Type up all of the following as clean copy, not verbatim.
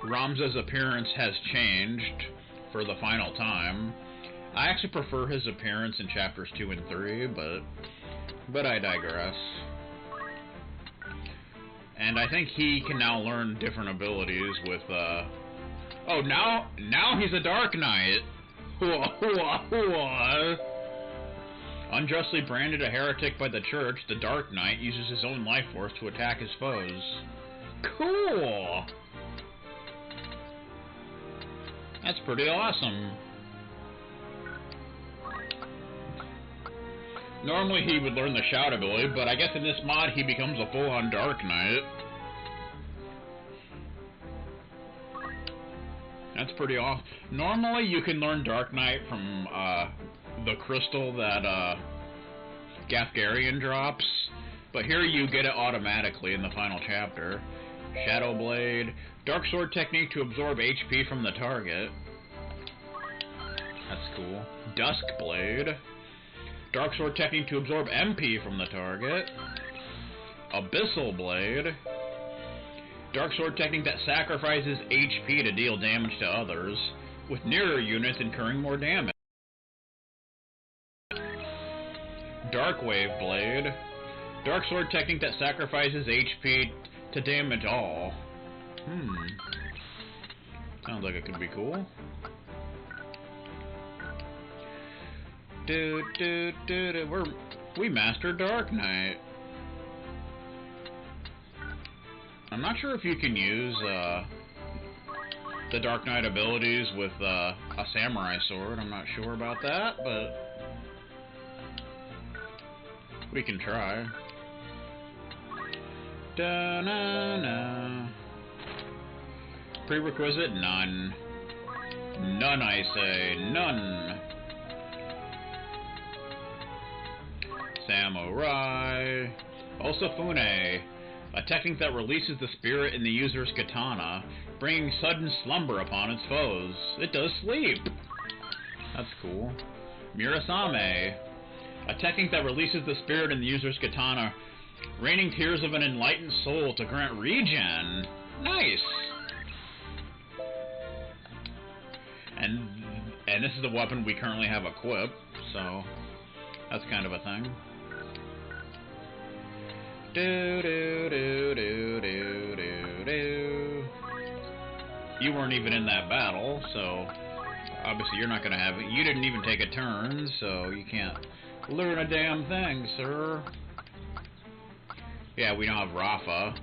Ramza's appearance has changed for the final time. I actually prefer his appearance in chapters 2 and 3, but I digress. And I think he can now learn different abilities with, oh, now he's a Dark Knight! Unjustly branded a heretic by the Church, the Dark Knight uses his own life force to attack his foes. Cool! That's pretty awesome. Normally he would learn the Shout ability, but I guess in this mod he becomes a full-on Dark Knight. That's pretty awesome. Normally you can learn Dark Knight from the crystal that Gafgarian drops, but here you get it automatically in the final chapter. Shadow Blade. Dark Sword technique to absorb HP from the target. That's cool. Dusk Blade. Dark Sword technique to absorb MP from the target. Abyssal Blade. Dark Sword technique that sacrifices HP to deal damage to others, with nearer units incurring more damage. Dark Wave Blade. Dark Sword technique that sacrifices HP to damage all. Sounds like it could be cool. We mastered Dark Knight. I'm not sure if you can use the Dark Knight abilities with a samurai sword. I'm not sure about that, but we can try. Da-na-na. Prerequisite? None. None, I say. None. Samurai. Osafune. A technique that releases the spirit in the user's katana, bringing sudden slumber upon its foes. It does sleep. That's cool. Murasame. A technique that releases the spirit in the user's katana, raining tears of an enlightened soul to grant regen. Nice. And this is the weapon we currently have equipped, so that's kind of a thing. You weren't even in that battle, so obviously you're not gonna have it. You didn't even take a turn, so you can't learn a damn thing, sir. Yeah, we don't have Rafa.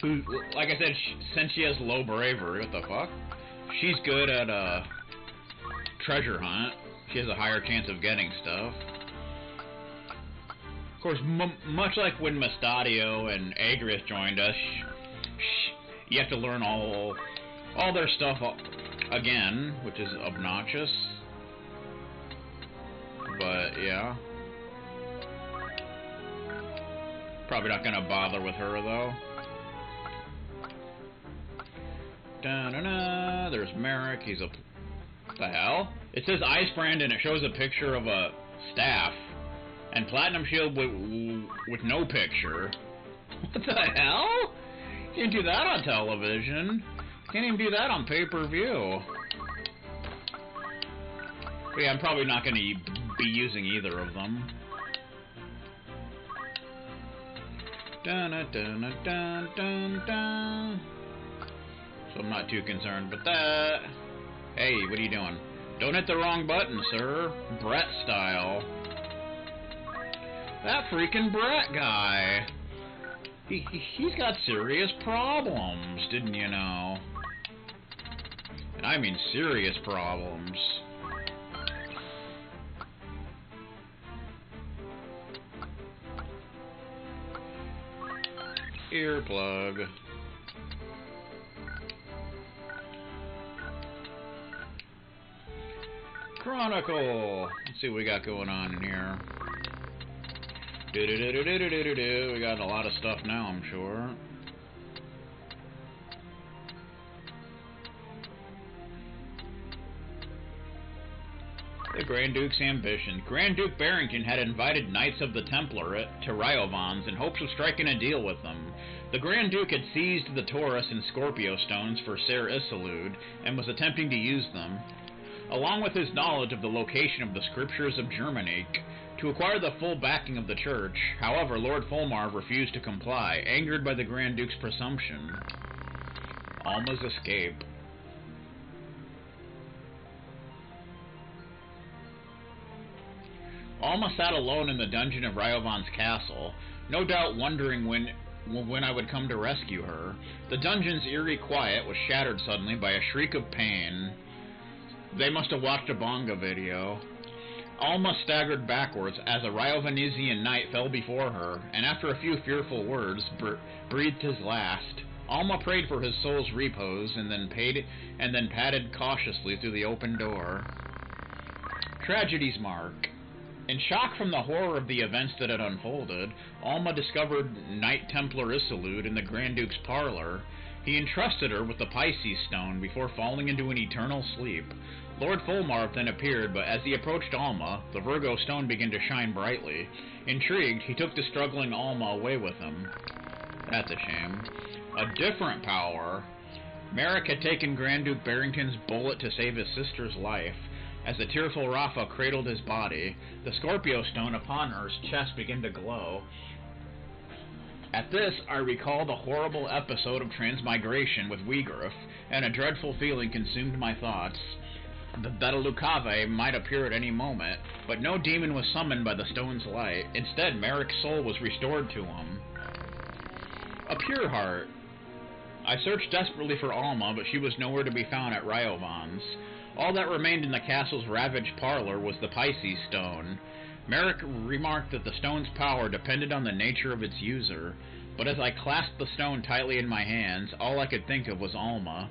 Who, like I said, since she has low bravery, what the fuck? She's good at treasure hunt. She has a higher chance of getting stuff. Of course, much like when Mustadio and Agrias joined us, you have to learn all their stuff again, which is obnoxious. But yeah, probably not gonna bother with her though. Da-na-na, there's Merrick. He's a... What the hell? It says Icebrand and it shows a picture of a staff. And Platinum Shield with no picture. What the hell? You can't do that on television. Can't even do that on pay-per-view. But yeah, I'm probably not going to be using either of them. Dun-dun-dun-dun-dun-dun. So I'm not too concerned with that. Hey, what are you doing? Don't hit the wrong button, sir. Brett style. That freaking Brett guy. He's got serious problems, didn't you know? And I mean serious problems. Earplug. Chronicle. Let's see what we got going on in here. We got a lot of stuff now, I'm sure. The Grand Duke's ambition. Grand Duke Barrington had invited Knights of the Templar to Ryovans in hopes of striking a deal with them. The Grand Duke had seized the Taurus and Scorpio stones for Ser Isilud and was attempting to use them, along with his knowledge of the location of the Scriptures of Germanique, to acquire the full backing of the Church. However, Lord Fulmar refused to comply, angered by the Grand Duke's presumption. Alma's escape. Alma sat alone in the dungeon of Ryovan's castle, no doubt wondering when I would come to rescue her. The dungeon's eerie quiet was shattered suddenly by a shriek of pain. They must have watched a Bonga video. Alma staggered backwards as a Ryovanesian knight fell before her, and after a few fearful words, breathed his last. Alma prayed for his soul's repose, and then padded cautiously through the open door. Tragedy's mark. In shock from the horror of the events that had unfolded, Alma discovered Knight Templar Isilud in the Grand Duke's parlor. He entrusted her with the Pisces stone before falling into an eternal sleep. Lord Fulmar then appeared, but as he approached Alma, the Virgo stone began to shine brightly. Intrigued, he took the struggling Alma away with him. That's a shame. A different power. Merrick had taken Grand Duke Barrington's bullet to save his sister's life. As the tearful Rafa cradled his body, the Scorpio stone upon her chest began to glow. At this, I recalled a horrible episode of transmigration with Wiegraf, and a dreadful feeling consumed my thoughts. That a Lucave might appear at any moment, but no demon was summoned by the stone's light. Instead, Merrick's soul was restored to him. A pure heart. I searched desperately for Alma, but she was nowhere to be found at Ryovans. All that remained in the castle's ravaged parlor was the Pisces stone. Merrick remarked that the stone's power depended on the nature of its user, but as I clasped the stone tightly in my hands, all I could think of was Alma.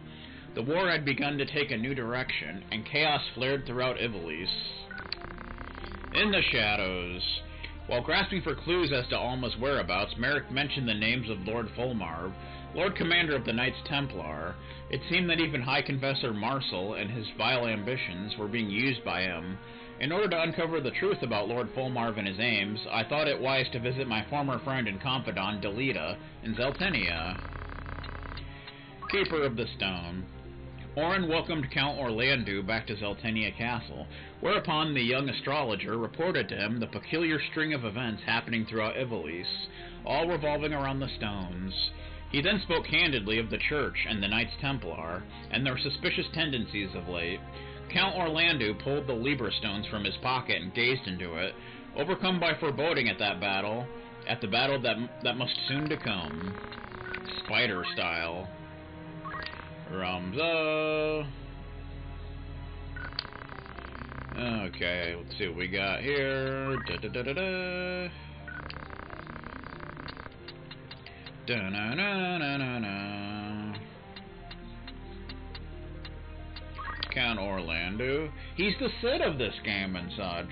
The war had begun to take a new direction, and chaos flared throughout Ivalice. In the shadows. While grasping for clues as to Alma's whereabouts, Merrick mentioned the names of Lord Fulmar, Lord Commander of the Knights Templar. It seemed that even High Confessor Marcel and his vile ambitions were being used by him. In order to uncover the truth about Lord Fulmar and his aims, I thought it wise to visit my former friend and confidant, Delita, in Zeltenia. Keeper of the Stone. Orin welcomed Count Orlandu back to Zeltenia Castle, whereupon the young astrologer reported to him the peculiar string of events happening throughout Ivalice, all revolving around the stones. He then spoke candidly of the Church and the Knights Templar, and their suspicious tendencies of late. Count Orlandu pulled the Libra stones from his pocket and gazed into it, overcome by foreboding at the battle that must soon to come. Spider style. Ramza. Okay, let's see what we got here. Da-da-da-da-da. Da-na-na-na-na-na. Count Orlandu. He's the Cid of this game and such.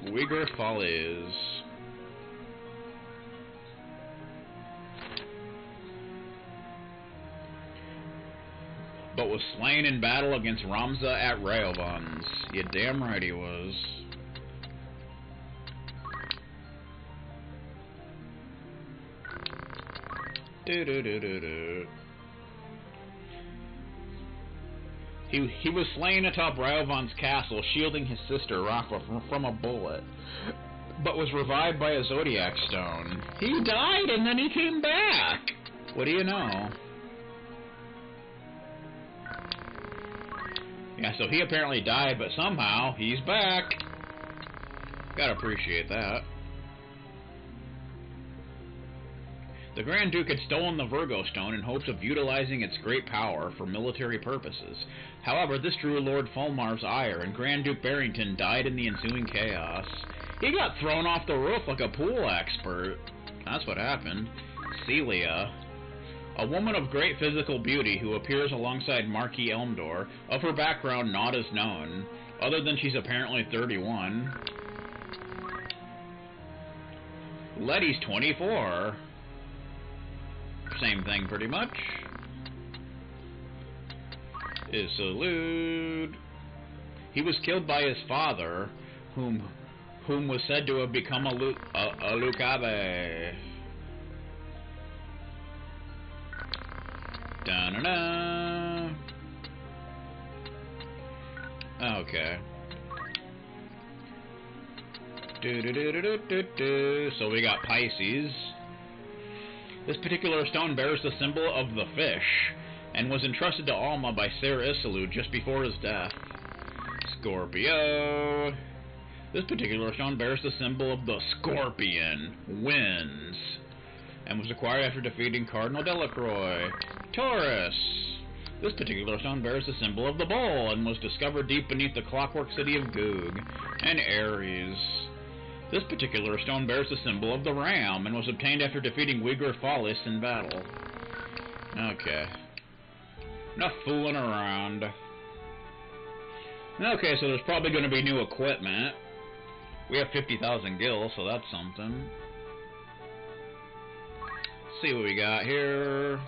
Uyghur Follies. But was slain in battle against Ramza at Ryovans. You damn right he was. He was slain atop Ryovan's castle, shielding his sister Rafa from a bullet, but was revived by a zodiac stone. He died and then he came back! What do you know? Yeah, so he apparently died, but somehow he's back. Gotta appreciate that. The Grand Duke had stolen the Virgo stone in hopes of utilizing its great power for military purposes. However, this drew Lord Fulmar's ire, and Grand Duke Barrington died in the ensuing chaos. He got thrown off the roof like a pool expert. That's what happened. Celia. A woman of great physical beauty who appears alongside Marquis Elmdor. Of her background, not as known, other than she's apparently 31. Letty's 24. Same thing, pretty much. is salute. He was killed by his father, whom was said to have become a Lucabe. Da-na-na. Okay. So we got Pisces. This particular stone bears the symbol of the fish, and was entrusted to Alma by Ser Isilu just before his death. Scorpio. This particular stone bears the symbol of the scorpion, winds, and was acquired after defeating Cardinal Delacroix. Taurus. This particular stone bears the symbol of the bull, and was discovered deep beneath the clockwork city of Goog. And Aries. This particular stone bears the symbol of the ram, and was obtained after defeating Uyghur Fallis in battle. Okay. Enough fooling around. Okay, so there's probably going to be new equipment. We have 50,000 gil, so that's something. Let's see what we got here.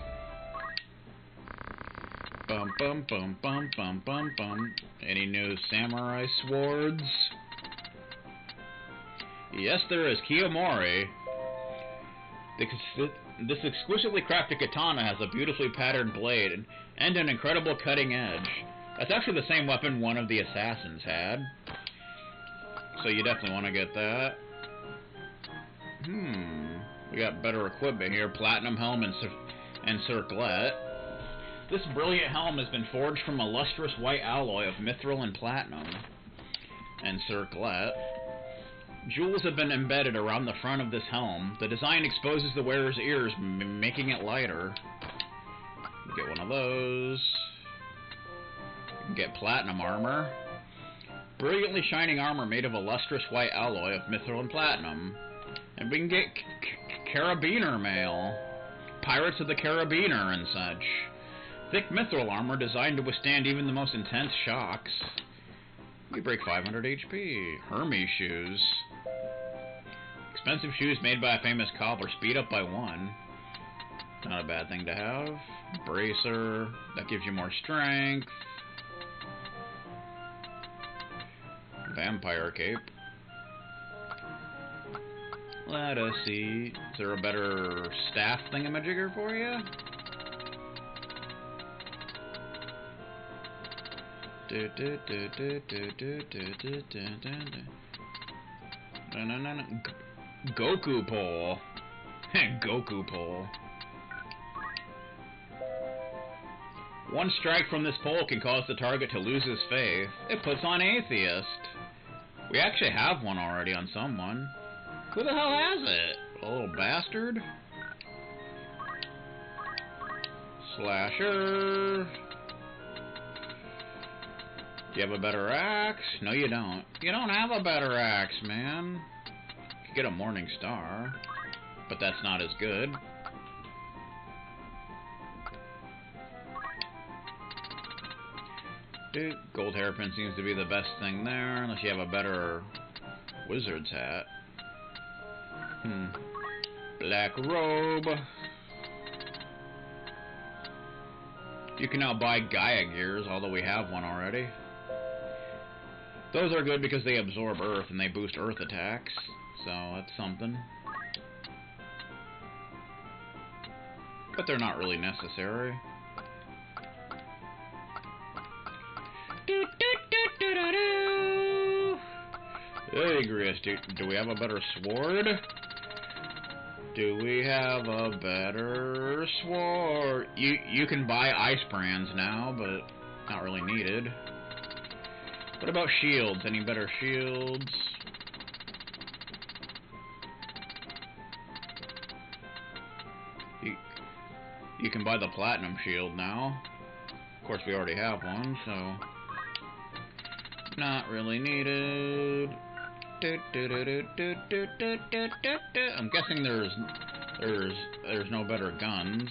Bum bum bum bum bum bum bum. Any new samurai swords? Yes, there is. Kiyomori. This exquisitely crafted katana has a beautifully patterned blade and an incredible cutting edge. That's actually the same weapon one of the assassins had. So you definitely want to get that. We got better equipment here. Platinum helm and circlet. This brilliant helm has been forged from a lustrous white alloy of mithril and platinum. And circlet. Jewels have been embedded around the front of this helm. The design exposes the wearer's ears, making it lighter. Get one of those. You can get platinum armor. Brilliantly shining armor made of a lustrous white alloy of mithril and platinum. And we can get carabiner mail. Pirates of the Carabiner and such. Thick mithril armor designed to withstand even the most intense shocks. We break 500 HP. Hermes shoes. Expensive shoes made by a famous cobbler, speed up by 1. Not a bad thing to have. Bracer. That gives you more strength. Vampire cape. Let us see. Is there a better staff thingamajigger for you? Goku pole. Goku pole. One strike from this pole can cause the target to lose his faith. It puts on Atheist. We actually have one already on someone. Who the hell has it? A little bastard? Slasher. Do you have a better axe? No, you don't. You don't have a better axe, man. You could get a Morning Star, but that's not as good. Dude, gold hairpin seems to be the best thing there, unless you have a better wizard's hat. Black robe. You can now buy Gaia gears, although we have one already. Those are good because they absorb earth and they boost earth attacks, so that's something. But they're not really necessary. Hey, Gris, do we have a better sword? Do we have a better sword? You can buy ice brands now, but not really needed. What about shields? Any better shields? You can buy the platinum shield now. Of course, we already have one, so not really needed. I'm guessing there's no better guns.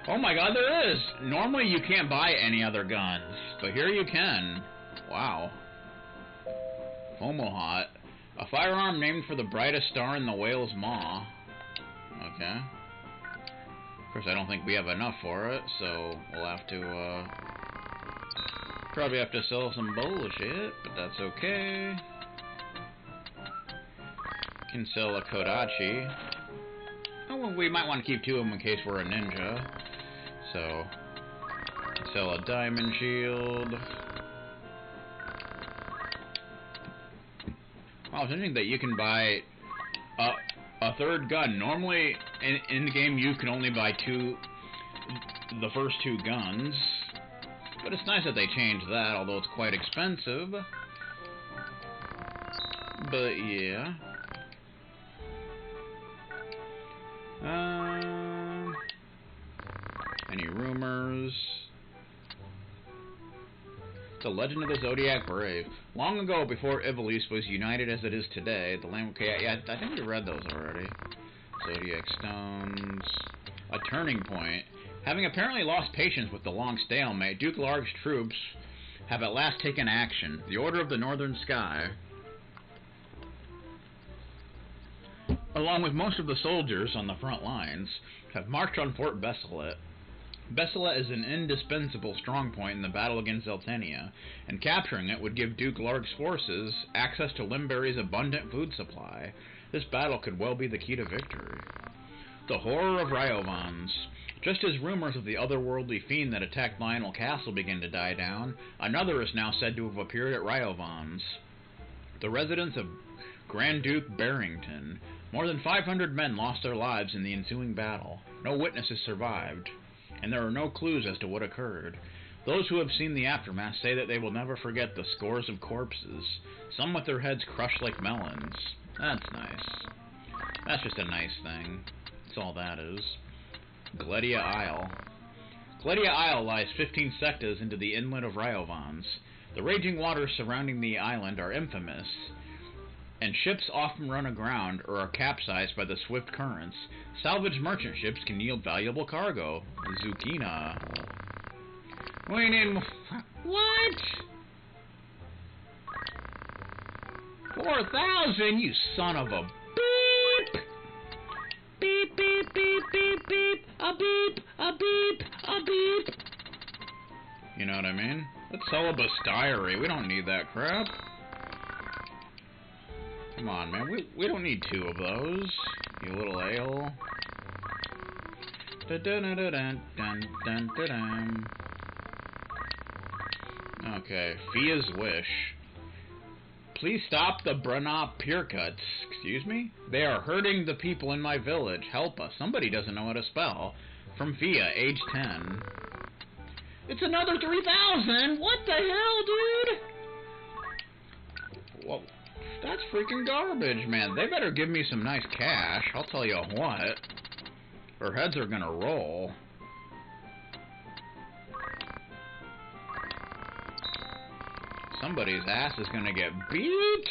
Oh my god, there is! Normally you can't buy any other guns, but here you can. Wow. Homohot. A firearm named for the brightest star in the whale's maw. Okay. course, I don't think we have enough for it, so we'll have to, probably have to sell some bullshit, but that's okay. Can sell a Kodachi. Oh, well, we might want to keep 2 of them in case we're a ninja. So, sell a diamond shield. Wow, it's interesting that you can buy a 3rd gun. Normally, in the game, you can only buy the first 2 guns. But it's nice that they changed that, although it's quite expensive. But, yeah. Any rumors? The Legend of the Zodiac Brave. Long ago, before Ivalice was united as it is today, the land... Okay, yeah, I think we read those already. Zodiac Stones. A turning point. Having apparently lost patience with the long stalemate, Duke Larg's troops have at last taken action. The Order of the Northern Sky, along with most of the soldiers on the front lines, have marched on Fort Besselet. Besselet is an indispensable strongpoint in the battle against Zeltenia, and capturing it would give Duke Larg's forces access to Limberry's abundant food supply. This battle could well be the key to victory. The horror of Ryovans. Just as rumors of the otherworldly fiend that attacked Lionel Castle begin to die down, another is now said to have appeared at Ryovans, the residence of Grand Duke Barrington. More than 500 men lost their lives in the ensuing battle. No witnesses survived, and there are no clues as to what occurred. Those who have seen the aftermath say that they will never forget the scores of corpses, some with their heads crushed like melons. That's nice. That's just a nice thing. That's all that is. Gledia Isle. Gledia Isle lies 15 sectas into the inlet of Ryovans. The raging waters surrounding the island are infamous, and ships often run aground or are capsized by the swift currents. Salvaged merchant ships can yield valuable cargo. Zucchina. We need... What? 4,000, you son of a beep! Beep, beep, beep, beep, beep. A beep, a beep, a beep. You know what I mean? Let's sell a bestiary. We don't need that crap. Come on, man. We don't need 2 of those. You little ale. Okay, Fia's wish. Please stop the Branop Purecuts. Excuse me? They are hurting the people in my village. Help us. Somebody doesn't know how to spell. From Fia, age 10. It's another 3,000! What the hell, dude? Well, that's freaking garbage, man. They better give me some nice cash. I'll tell you what. Or heads are gonna roll. Somebody's ass is gonna get beat.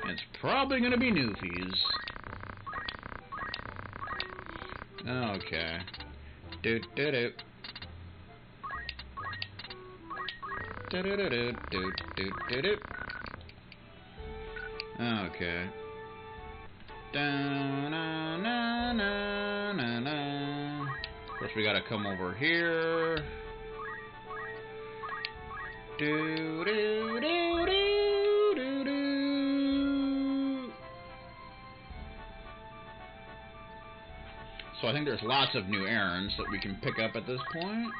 It's probably gonna be Newfies. Okay. Do do do. Do do do do do do do do. Okay. Da na na na na na. Of course, we gotta come over here. Do do do do do do. So I think there's lots of new errands that we can pick up at this point.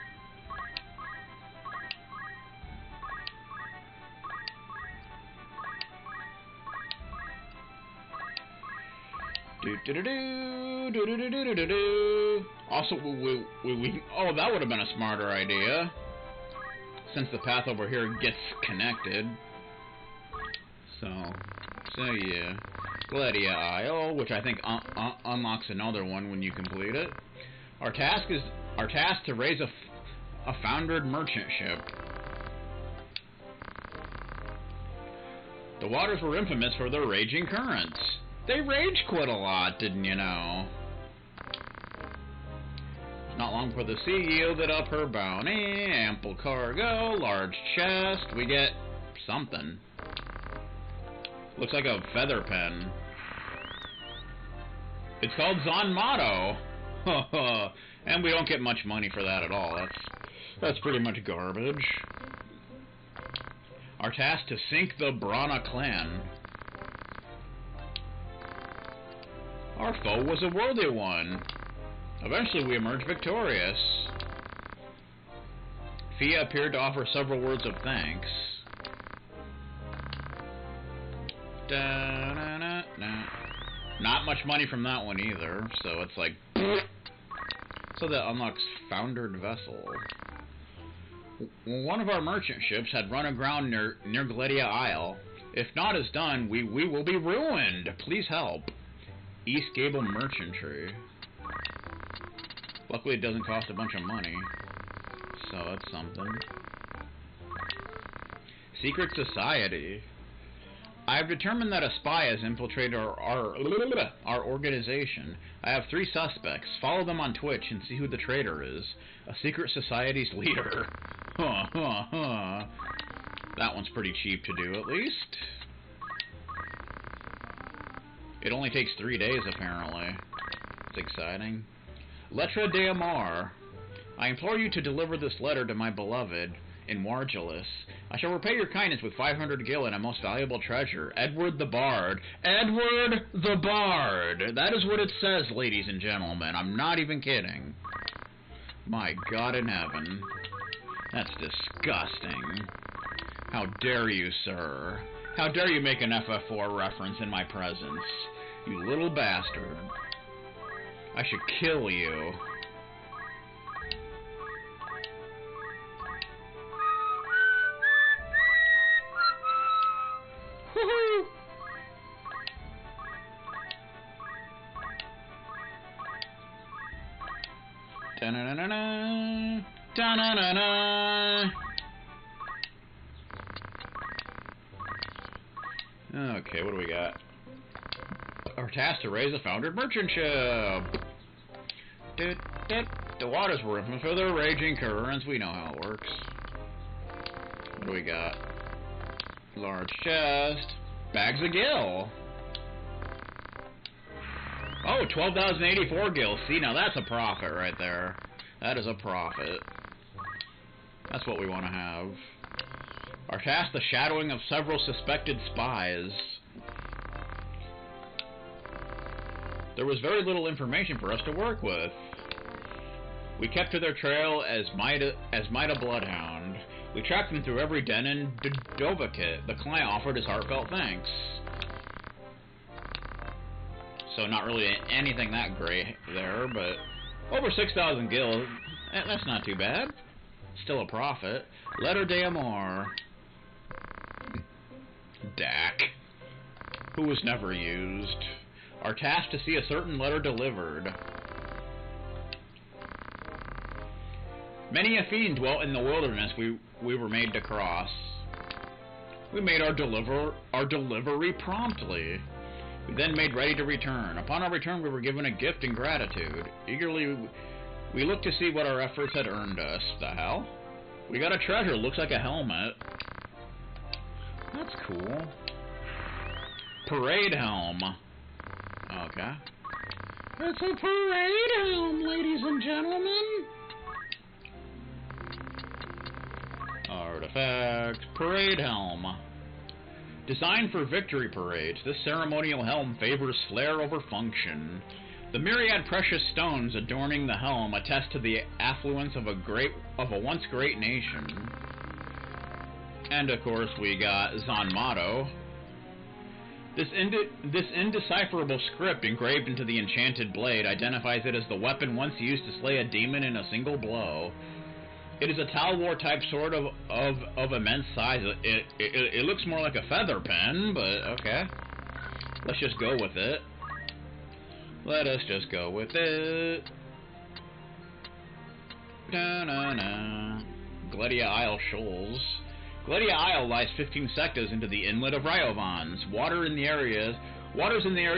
Do do do do do do do do do do. Also, we oh, that would have been a smarter idea, since the path over here gets connected. So yeah, Gledia Isle, which I think unlocks another one when you complete it. Our task to raise a foundered merchant ship. The waters were infamous for their raging currents. They rage quit a lot, didn't you know? Not long before the sea yielded up her bounty, ample cargo, large chest. We get something. Looks like a feather pen. It's called Zanmato. And we don't get much money for that at all. That's pretty much garbage. Our task to sink the Brana clan. Our foe was a worthy one. Eventually we emerged victorious. Fia appeared to offer several words of thanks. Not much money from that one either, so it's like... So that unlocks Foundered Vessel. One of our merchant ships had run aground near Gledia Isle. If naught is done, we will be ruined. Please help. East Gable Merchantry. Luckily it doesn't cost a bunch of money. So that's something. Secret Society. I have determined that a spy has infiltrated our organization. I have 3 suspects. Follow them on Twitch and see who the traitor is. A secret society's leader. That one's pretty cheap to do, at least. It only takes 3 days, apparently. It's exciting. Lettre d'Amour. I implore you to deliver this letter to my beloved in Wargelis. I shall repay your kindness with 500 gil and a most valuable treasure. Edward the Bard. Edward the Bard! That is what it says, ladies and gentlemen. I'm not even kidding. My God in heaven. That's disgusting. How dare you, sir? How dare you make an FF4 reference in my presence? You little bastard. I should kill you. Woohoo! Da-na-na-na-na. Da-na-na-na. Okay, what do we got? Our task to raise a foundered merchant ship. The waters were infamous for their raging currents. We know how it works. What do we got? Large chest. Bags of gil. Oh, 12,084 gil. See, now that's a profit right there. That is a profit. That's what we want to have. Our task, the shadowing of several suspected spies. There was very little information for us to work with. We kept to their trail as might a bloodhound. We tracked them through every den in Dovahkitt. The client offered his heartfelt thanks. So not really anything that great there, but over 6,000 gil, that's not too bad. Still a profit. Letter d'Amour. Dak. Who was never used. Our task to see a certain letter delivered. Many a fiend dwelt in the wilderness we were made to cross. We made our delivery promptly. We then made ready to return. Upon our return, we were given a gift in gratitude. Eagerly, we looked to see what our efforts had earned us. The hell? We got a treasure. Looks like a helmet. That's cool. Parade helm. Okay. It's a parade helm, ladies and gentlemen. Artifact. Parade helm. Designed for victory parades, this ceremonial helm favors flair over function. The myriad precious stones adorning the helm attest to the affluence of a once great nation. And of course we got Zanmato. This indecipherable script engraved into the enchanted blade identifies it as the weapon once used to slay a demon in a single blow. It is a Talwar type sword of immense size. It looks more like a feather pen, but okay. Let's just go with it. Let us just go with it. Da-na-na. Gledia Isle Shoals. Gledia Isle lies 15 sectas into the inlet of Ryovans. Waters in the area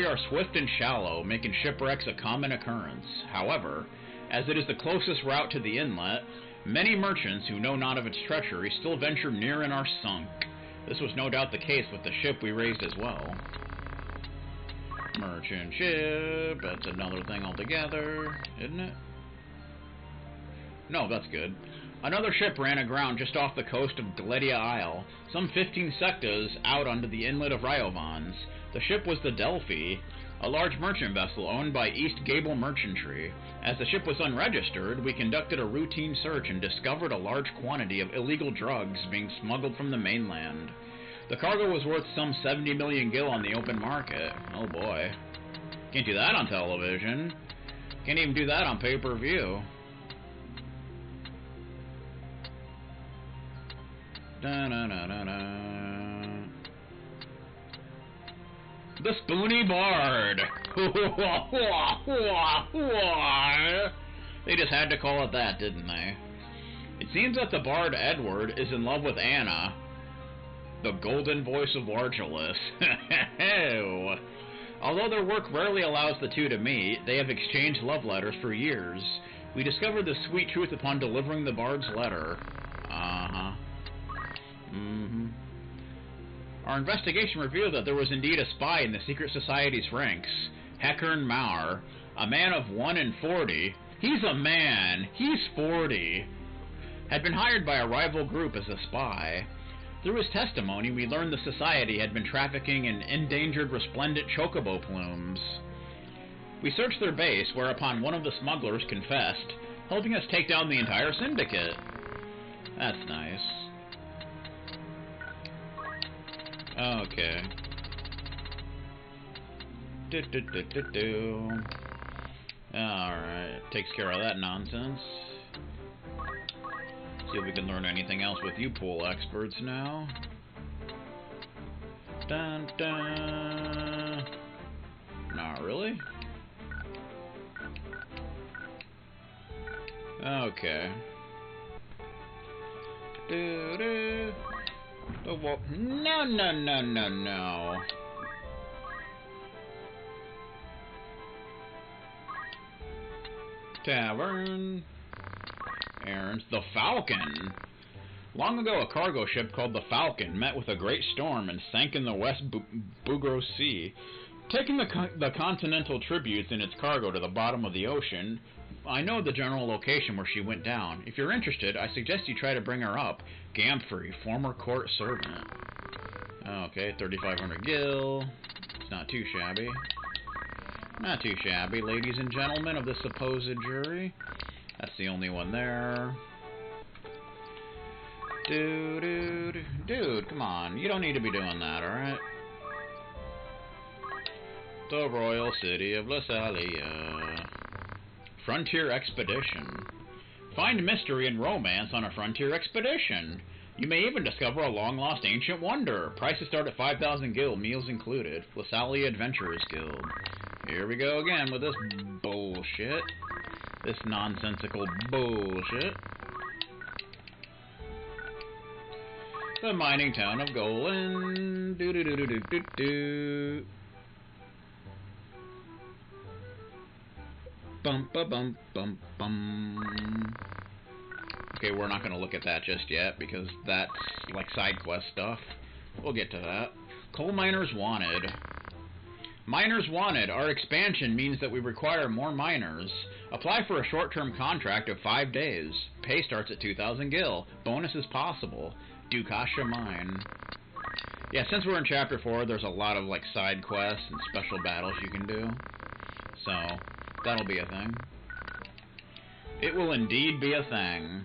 are swift and shallow, making shipwrecks a common occurrence. However, as it is the closest route to the inlet, many merchants who know not of its treachery still venture near and are sunk. This was no doubt the case with the ship we raised as well. Merchant ship, that's another thing altogether, isn't it? No, that's good. Another ship ran aground just off the coast of Galedia Isle, some 15 sectas out onto the inlet of Ryovans. The ship was the Delphi, a large merchant vessel owned by East Gable Merchantry. As the ship was unregistered, we conducted a routine search and discovered a large quantity of illegal drugs being smuggled from the mainland. The cargo was worth some 70 million gil on the open market. Oh boy. Can't do that on television. Can't even do that on pay-per-view. The Spoony Bard! They just had to call it that, didn't they? It seems that the Bard Edward is in love with Anna, the golden voice of Largelus. Although their work rarely allows the two to meet, they have exchanged love letters for years. We discovered the sweet truth upon delivering the Bard's letter. Our investigation revealed that there was indeed a spy in the secret society's ranks, Hekern Maur, a man of 1 in 40. He's a man! He's 40! Had been hired by a rival group as a spy. Through his testimony, we learned the society had been trafficking in endangered resplendent chocobo plumes. We searched their base, whereupon one of the smugglers confessed, helping us take down the entire syndicate. That's nice. Okay. Alright, takes care of that nonsense. See if we can learn anything else with you pool experts now. Dun dun. Not really. Okay. Do do. No, no, no, no, no. Tavern. Errands. The Falcon. Long ago, a cargo ship called the Falcon met with a great storm and sank in the West Bugros Sea. Taking the continental tributes in its cargo to the bottom of the ocean, I know the general location where she went down. If you're interested, I suggest you try to bring her up. Gamfrey, former court servant. Okay, 3,500 gil. It's not too shabby. Not too shabby, ladies and gentlemen of the supposed jury. That's the only one there. Dude, come on. You don't need to be doing that, alright? The Royal City of Lasalia. Frontier Expedition. Find mystery and romance on a frontier expedition. You may even discover a long-lost ancient wonder. Prices start at 5,000 gil, meals included. Lasalia Adventurers Guild. Here we go again with this bullshit. This nonsensical bullshit. The mining town of Golan. Do. Bum ba bum bum bum. Okay, we're not gonna look at that just yet because that's like side quest stuff. We'll get to that. Coal miners wanted. Miners wanted. Our expansion means that we require more miners. Apply for a short-term contract of 5 days. Pay starts at 2,000 gil. Bonus is possible. Dukasha Mine. Yeah, since we're in Chapter 4, there's a lot of like side quests and special battles you can do. So, that'll be a thing. It will indeed be a thing.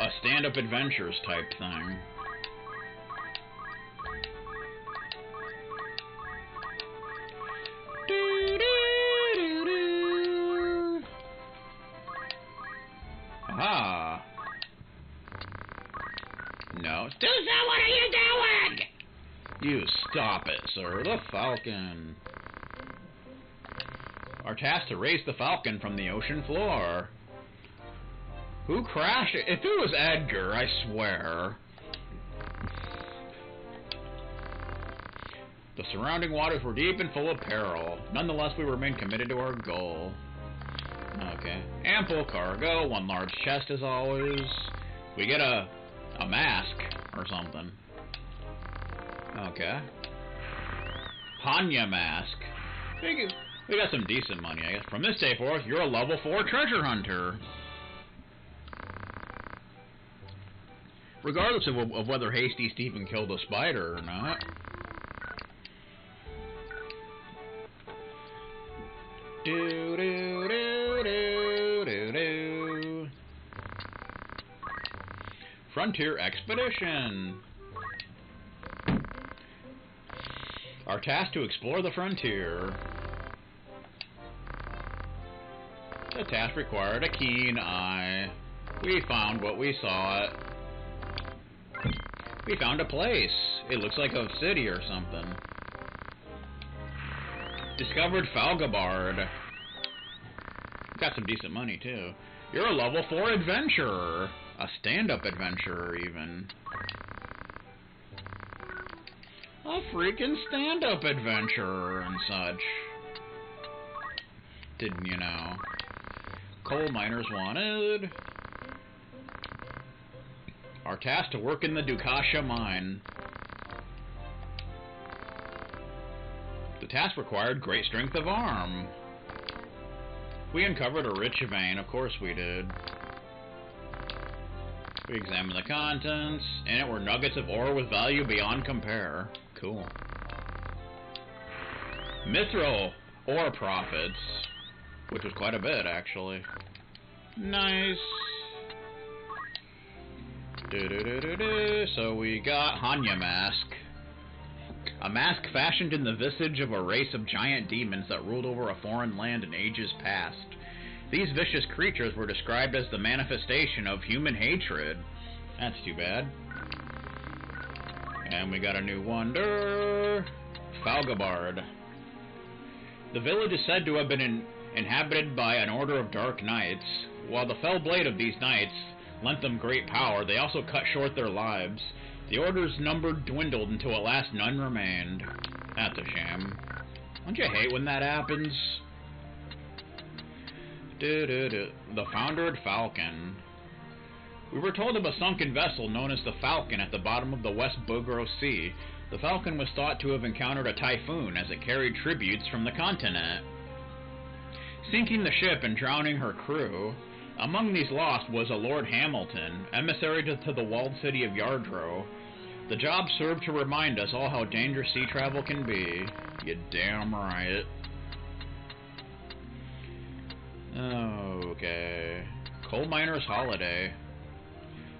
A stand-up adventures type thing. Aha. No. Susan, what are you doing? You stop it, sir. The Falcon. Our task to raise the Falcon from the ocean floor. Who crashed it? If it was Edgar, I swear. The surrounding waters were deep and full of peril. Nonetheless, we remained committed to our goal. Okay. Ample cargo, one large chest as always. We get a mask or something. Okay. Hanya Mask. We got some decent money, I guess. From this day forth, you're a level 4 treasure hunter. Regardless of whether Hasty Stephen killed a spider or not. Frontier Expedition. Our task to explore the frontier. The task required a keen eye. We found what we saw it. We found a place. It looks like a city or something. Discovered Falgabard. Got some decent money too. You're a level 4 adventurer. A stand-up adventurer even. A freaking stand-up adventurer and such. Didn't you know? Coal miners wanted. Our task to work in the Dukasha mine. The task required great strength of arm. We uncovered a rich vein, of course we did. We examined the contents, and it were nuggets of ore with value beyond compare. Cool. Mithril ore profits, which was quite a bit, actually. Nice. So we got Hanya Mask. A mask fashioned in the visage of a race of giant demons that ruled over a foreign land in ages past. These vicious creatures were described as the manifestation of human hatred. That's too bad. And we got a new wonder. Falgabard. The village is said to have been inhabited by an order of dark knights. While the fell blade of these knights lent them great power, they also cut short their lives. The order's number dwindled until at last none remained. That's a shame. Don't you hate when that happens? The Foundered Falcon. We were told of a sunken vessel known as the Falcon at the bottom of the West Bugro Sea. The Falcon was thought to have encountered a typhoon as it carried tributes from the continent, sinking the ship and drowning her crew. Among these lost was a Lord Hamilton, emissary to the walled city of Yardro. The job served to remind us all how dangerous sea travel can be. You damn right. Okay. Coal Miner's Holiday.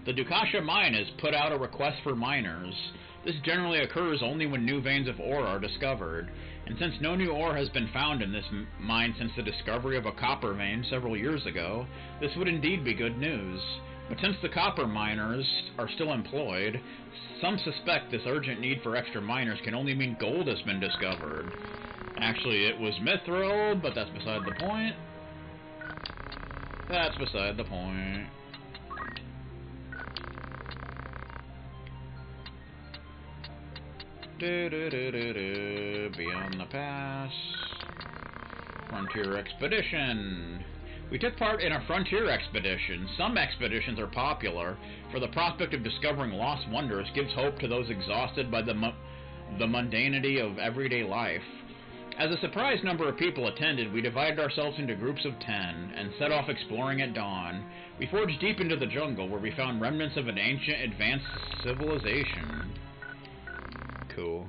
The Dukasha mine has put out a request for miners. This generally occurs only when new veins of ore are discovered, and since no new ore has been found in this mine since the discovery of a copper vein several years ago, this would indeed be good news. But since the copper miners are still employed, some suspect this urgent need for extra miners can only mean gold has been discovered. Actually, it was mithril, but that's beside the point. That's beside the point. Beyond the Pass. Frontier Expedition. We took part in a frontier expedition. Some expeditions are popular, for the prospect of discovering lost wonders gives hope to those exhausted by the mundanity of everyday life. As a surprise number of people attended, we divided ourselves into groups of 10 and set off exploring at dawn. We forged deep into the jungle where we found remnants of an ancient advanced civilization. Cool.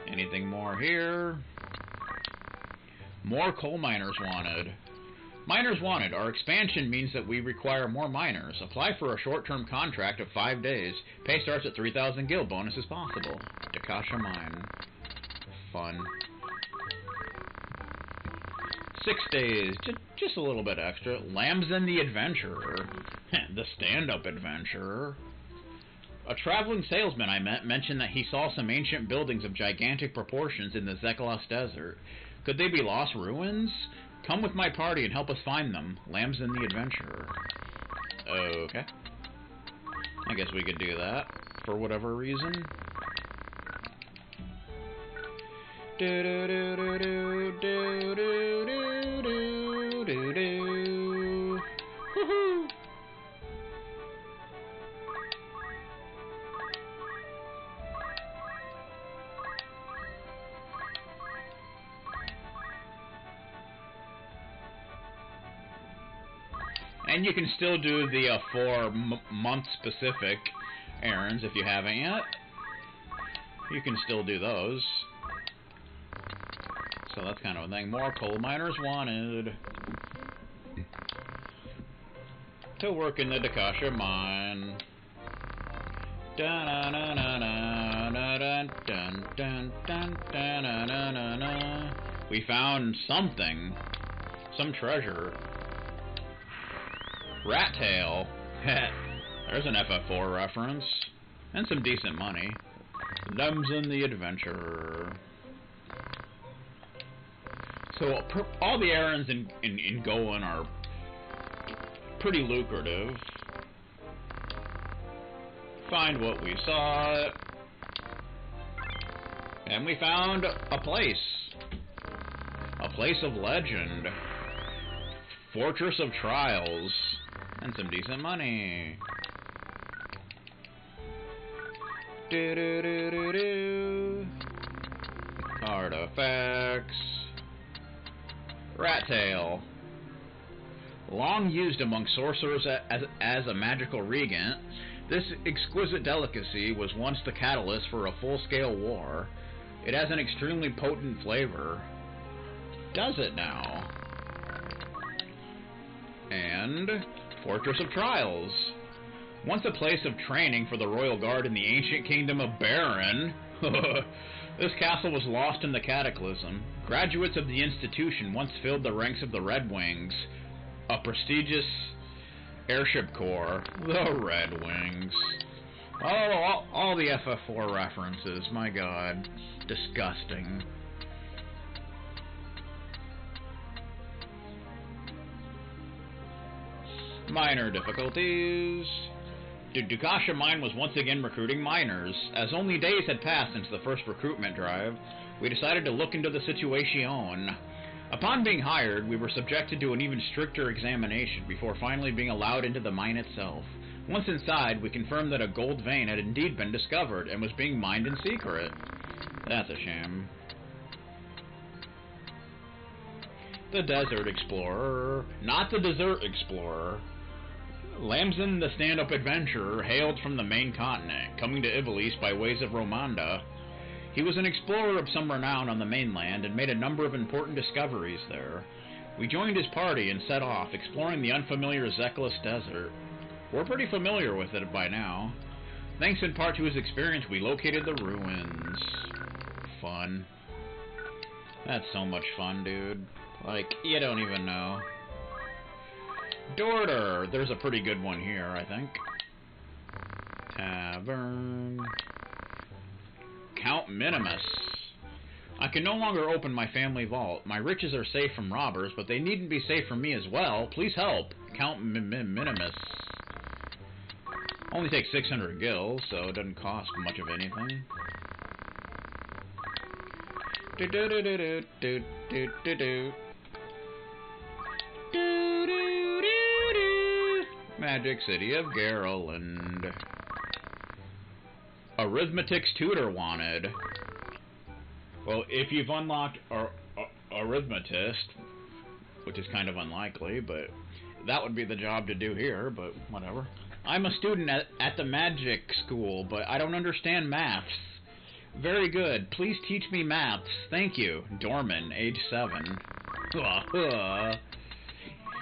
Anything more here? More coal miners wanted. Miners wanted. Our expansion means that we require more miners. Apply for a short-term contract of 5 days. Pay starts at 3,000 gil. Bonus is possible. Dukasha Mine. Fun. 6 days. Just a little bit extra. Lambson the Adventurer. The stand-up adventurer. A traveling salesman I met mentioned that he saw some ancient buildings of gigantic proportions in the Zeklos Desert. Could they be lost ruins? Come with my party and help us find them. Lambson the Adventurer. Okay. I guess we could do that, for whatever reason. Woohoo! And you can still do the 4-month specific errands if you haven't yet. You can still do those. So that's kind of a thing. More coal miners wanted to work in the Dakasha mine. We found something. Some treasure. Rat tail. There's an FF4 reference. And some decent money. Them's in the adventure. So all the errands in Golan are pretty lucrative. Find what we saw. And we found a place. A place of legend. Fortress of Trials. And some decent money. Do-do-do-do-do. Artifacts. Rat tail. Long used among sorcerers as a magical regent, this exquisite delicacy was once the catalyst for a full-scale war. It has an extremely potent flavor. Does it now? And Fortress of Trials. Once a place of training for the royal guard in the ancient kingdom of Baron, this castle was lost in the cataclysm. Graduates of the institution once filled the ranks of the Red Wings, a prestigious airship corps. The Red Wings. Oh, all the FF4 references, my god. Disgusting. Minor difficulties. The Dakasha mine was once again recruiting miners. As only days had passed since the first recruitment drive, we decided to look into the situation. Upon being hired, we were subjected to an even stricter examination before finally being allowed into the mine itself. Once inside, we confirmed that a gold vein had indeed been discovered and was being mined in secret. That's a shame. The Desert Explorer. Not the Desert Explorer. Lamson, the stand-up adventurer, hailed from the main continent, coming to Iblis by ways of Romanda. He was an explorer of some renown on the mainland and made a number of important discoveries there. We joined his party and set off, exploring the unfamiliar Zeklis Desert. We're pretty familiar with it by now. Thanks in part to his experience, we located the ruins. Fun. That's so much fun, dude. Like, you don't even know. Dorter! There's a pretty good one here, I think. Tavern. Count Minimus. I can no longer open my family vault. My riches are safe from robbers, but they needn't be safe from me as well. Please help. Count Minimus. Only takes 600 gil, so it doesn't cost much of anything. Magic City of Garland. Arithmetic's tutor wanted. Well, if you've unlocked Arithmetist, which is kind of unlikely, but that would be the job to do here, but whatever. I'm a student at the magic school, but I don't understand maths. Very good. Please teach me maths. Thank you. Dorman, age 7.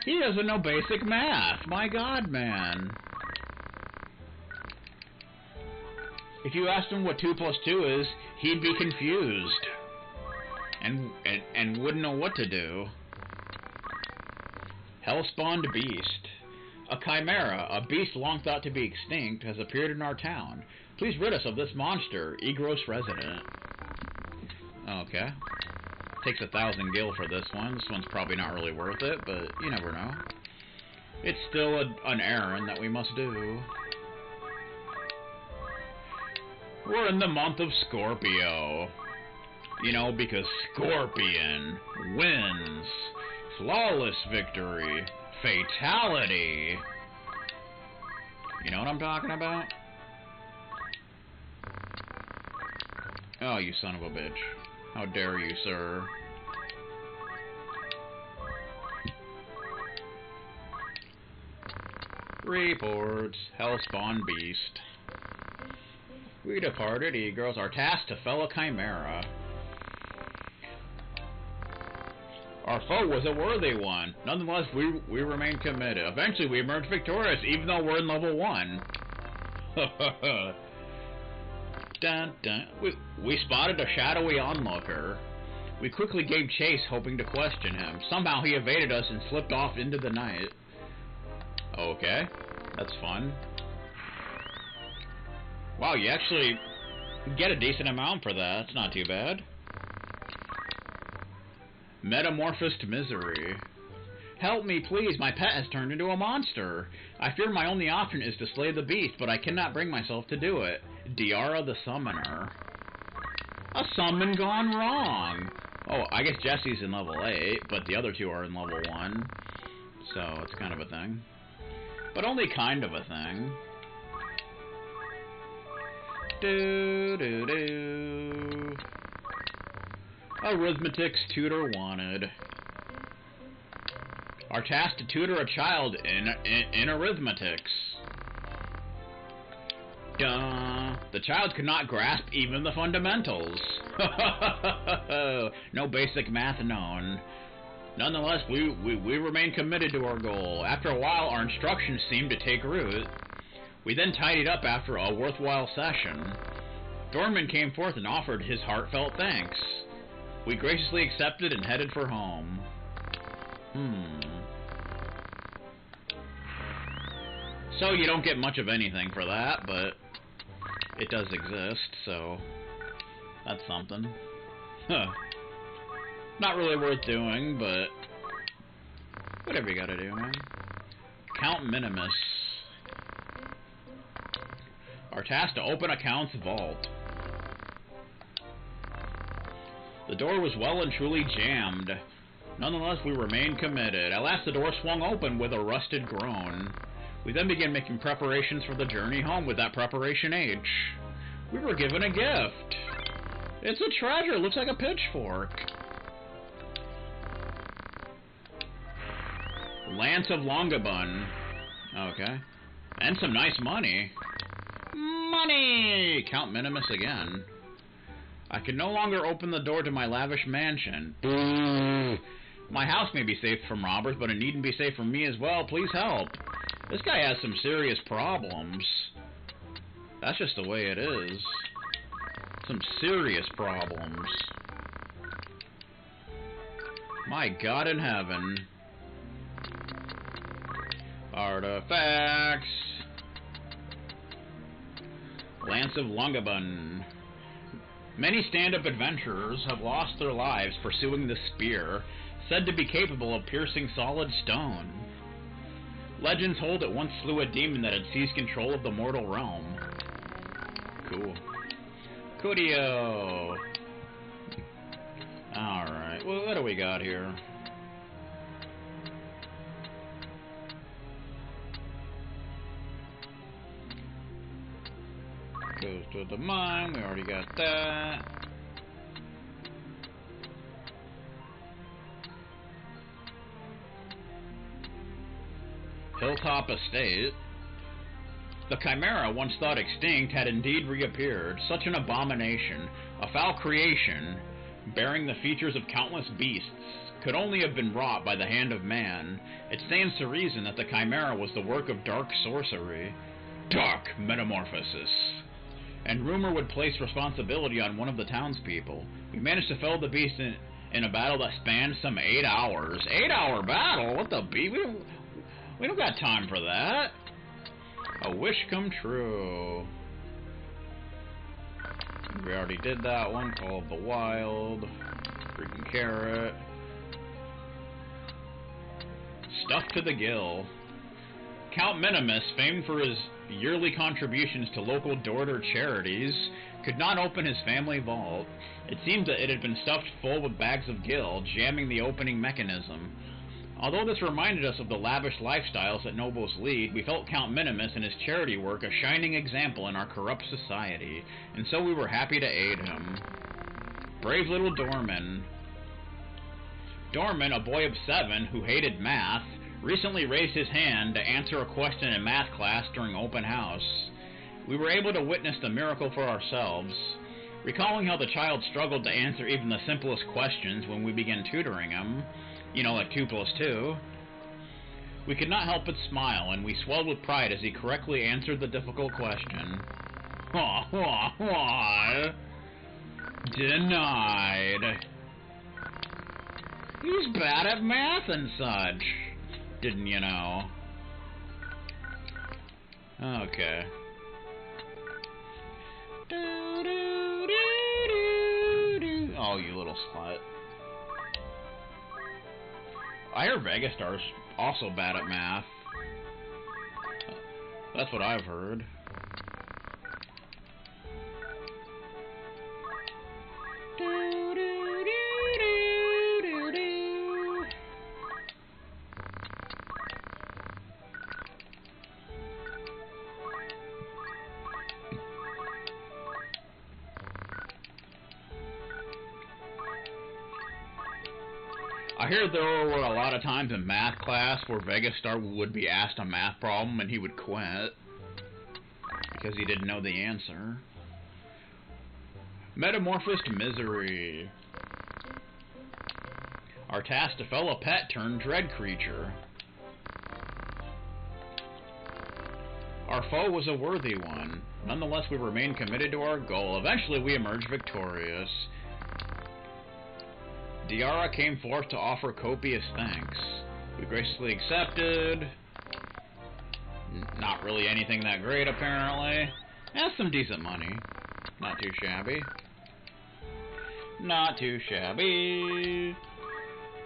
He doesn't know basic math. My god, man. If you asked him what 2 plus 2 is, he'd be confused. And wouldn't know what to do. Hellspawned Beast. A chimera, a beast long thought to be extinct, has appeared in our town. Please rid us of this monster, Egros resident. Okay. Takes 1,000 gil for this one. This one's probably not really worth it, but you never know. It's still an errand that we must do. We're in the month of Scorpio. You know, because Scorpion wins. Flawless victory. Fatality. You know what I'm talking about? Oh, you son of a bitch. How dare you, sir? Reports, Hellspawn Beast. We departed e-girls, our task to fell a chimera. Our foe was a worthy one. Nonetheless, we remained committed. Eventually, we emerged victorious, even though we're in level 1. Dun, dun. We spotted a shadowy onlooker. We quickly gave chase, hoping to question him. Somehow he evaded us and slipped off into the night. Okay, that's fun. Wow, you actually get a decent amount for that. That's not too bad. Metamorphosed misery. Help me, please. My pet has turned into a monster. I fear my only option is to slay the beast, but I cannot bring myself to do it. Diara the Summoner. A summon gone wrong. Oh, I guess Jesse's in level 8, but the other two are in level 1. So, it's kind of a thing. But only kind of a thing. Do-do-do. Arithmetic's tutor wanted. Our task to tutor a child in arithmetics. Duh. The child could not grasp even the fundamentals. No basic math known. Nonetheless, we remain committed to our goal. After a while, our instructions seemed to take root. We then tidied up after a worthwhile session. Dorman came forth and offered his heartfelt thanks. We graciously accepted and headed for home. So you don't get much of anything for that, but it does exist, so that's something. Huh. Not really worth doing, but whatever you gotta do, man. Count Minimus. Our task to open a Count's vault. The door was well and truly jammed. Nonetheless, we remained committed. At last, the door swung open with a rusted groan. We then began making preparations for the journey home with that preparation H. We were given a gift. It's a treasure. It looks like a pitchfork. Lance of Longabun. Okay. And some nice money. Money! Count Minimus again. I can no longer open the door to my lavish mansion. Boo! My house may be safe from robbers, but it needn't be safe from me as well. Please help. This guy has some serious problems. That's just the way it is. Some serious problems. My God in heaven. Artifacts. Lance of Longabun. Many stand-up adventurers have lost their lives pursuing the spear, said to be capable of piercing solid stone. Legends hold it once slew a demon that had seized control of the mortal realm. Cool. Coolio. Alright, well, what do we got here? Goes to the mine, we already got that. Hilltop Estate. The Chimera, once thought extinct, had indeed reappeared. Such an abomination, a foul creation, bearing the features of countless beasts, could only have been wrought by the hand of man. It stands to reason that the Chimera was the work of dark sorcery. Dark metamorphosis. And rumor would place responsibility on one of the townspeople. We managed to fell the beast in a battle that spanned some 8 hours. 8-hour battle? What the beast? We don't got time for that. A wish come true. We already did that one, Call of the Wild. Freaking carrot. Stuffed to the gill. Count Minimus, famed for his yearly contributions to local door-to-door charities, could not open his family vault. It seemed that it had been stuffed full with bags of gill, jamming the opening mechanism. Although this reminded us of the lavish lifestyles that nobles lead, we felt Count Minimus and his charity work a shining example in our corrupt society, and so we were happy to aid him. Brave little Dorman. Dorman, a boy of 7 who hated math, recently raised his hand to answer a question in math class during open house. We were able to witness the miracle for ourselves. Recalling how the child struggled to answer even the simplest questions when we began tutoring him, you know, like 2 + 2, we could not help but smile, and we swelled with pride as he correctly answered the difficult question. Denied. He's bad at math and such. Didn't you know? Okay. Oh, you little slut. I hear Vegastar's also bad at math. That's what I've heard. I hear there were a lot of times in math class where Vegastar would be asked a math problem and he would quit because he didn't know the answer. Metamorphosed misery. Our task to fell a pet turned dread creature. Our foe was a worthy one. Nonetheless, we remained committed to our goal. Eventually, we emerged victorious. Diara came forth to offer copious thanks. We graciously accepted. Not really anything that great, apparently. That's some decent money. Not too shabby. Not too shabby.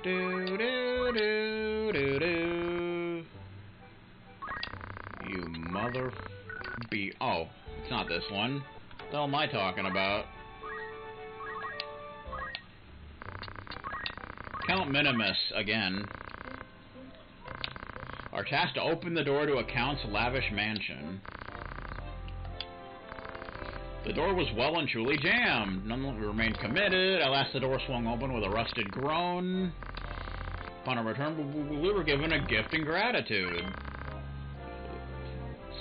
Do do do do do. You mother oh, it's not this one. What the hell am I talking about? Count Minimus again. Our task to open the door to a count's lavish mansion. The door was well and truly jammed. Nonetheless, we remained committed. At last, the door swung open with a rusted groan. Upon our return, we were given a gift in gratitude.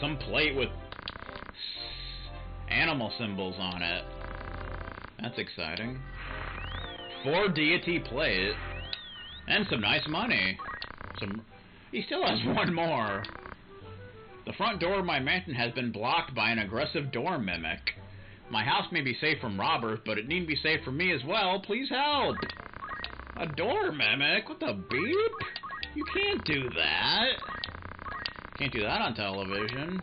Some plate with animal symbols on it. That's exciting. 4 deity plate. And some nice money. He still has one more. The front door of my mansion has been blocked by an aggressive door mimic. My house may be safe from robbers, but it needn't be safe for me as well. Please help. A door mimic? What the beep? You can't do that. Can't do that on television.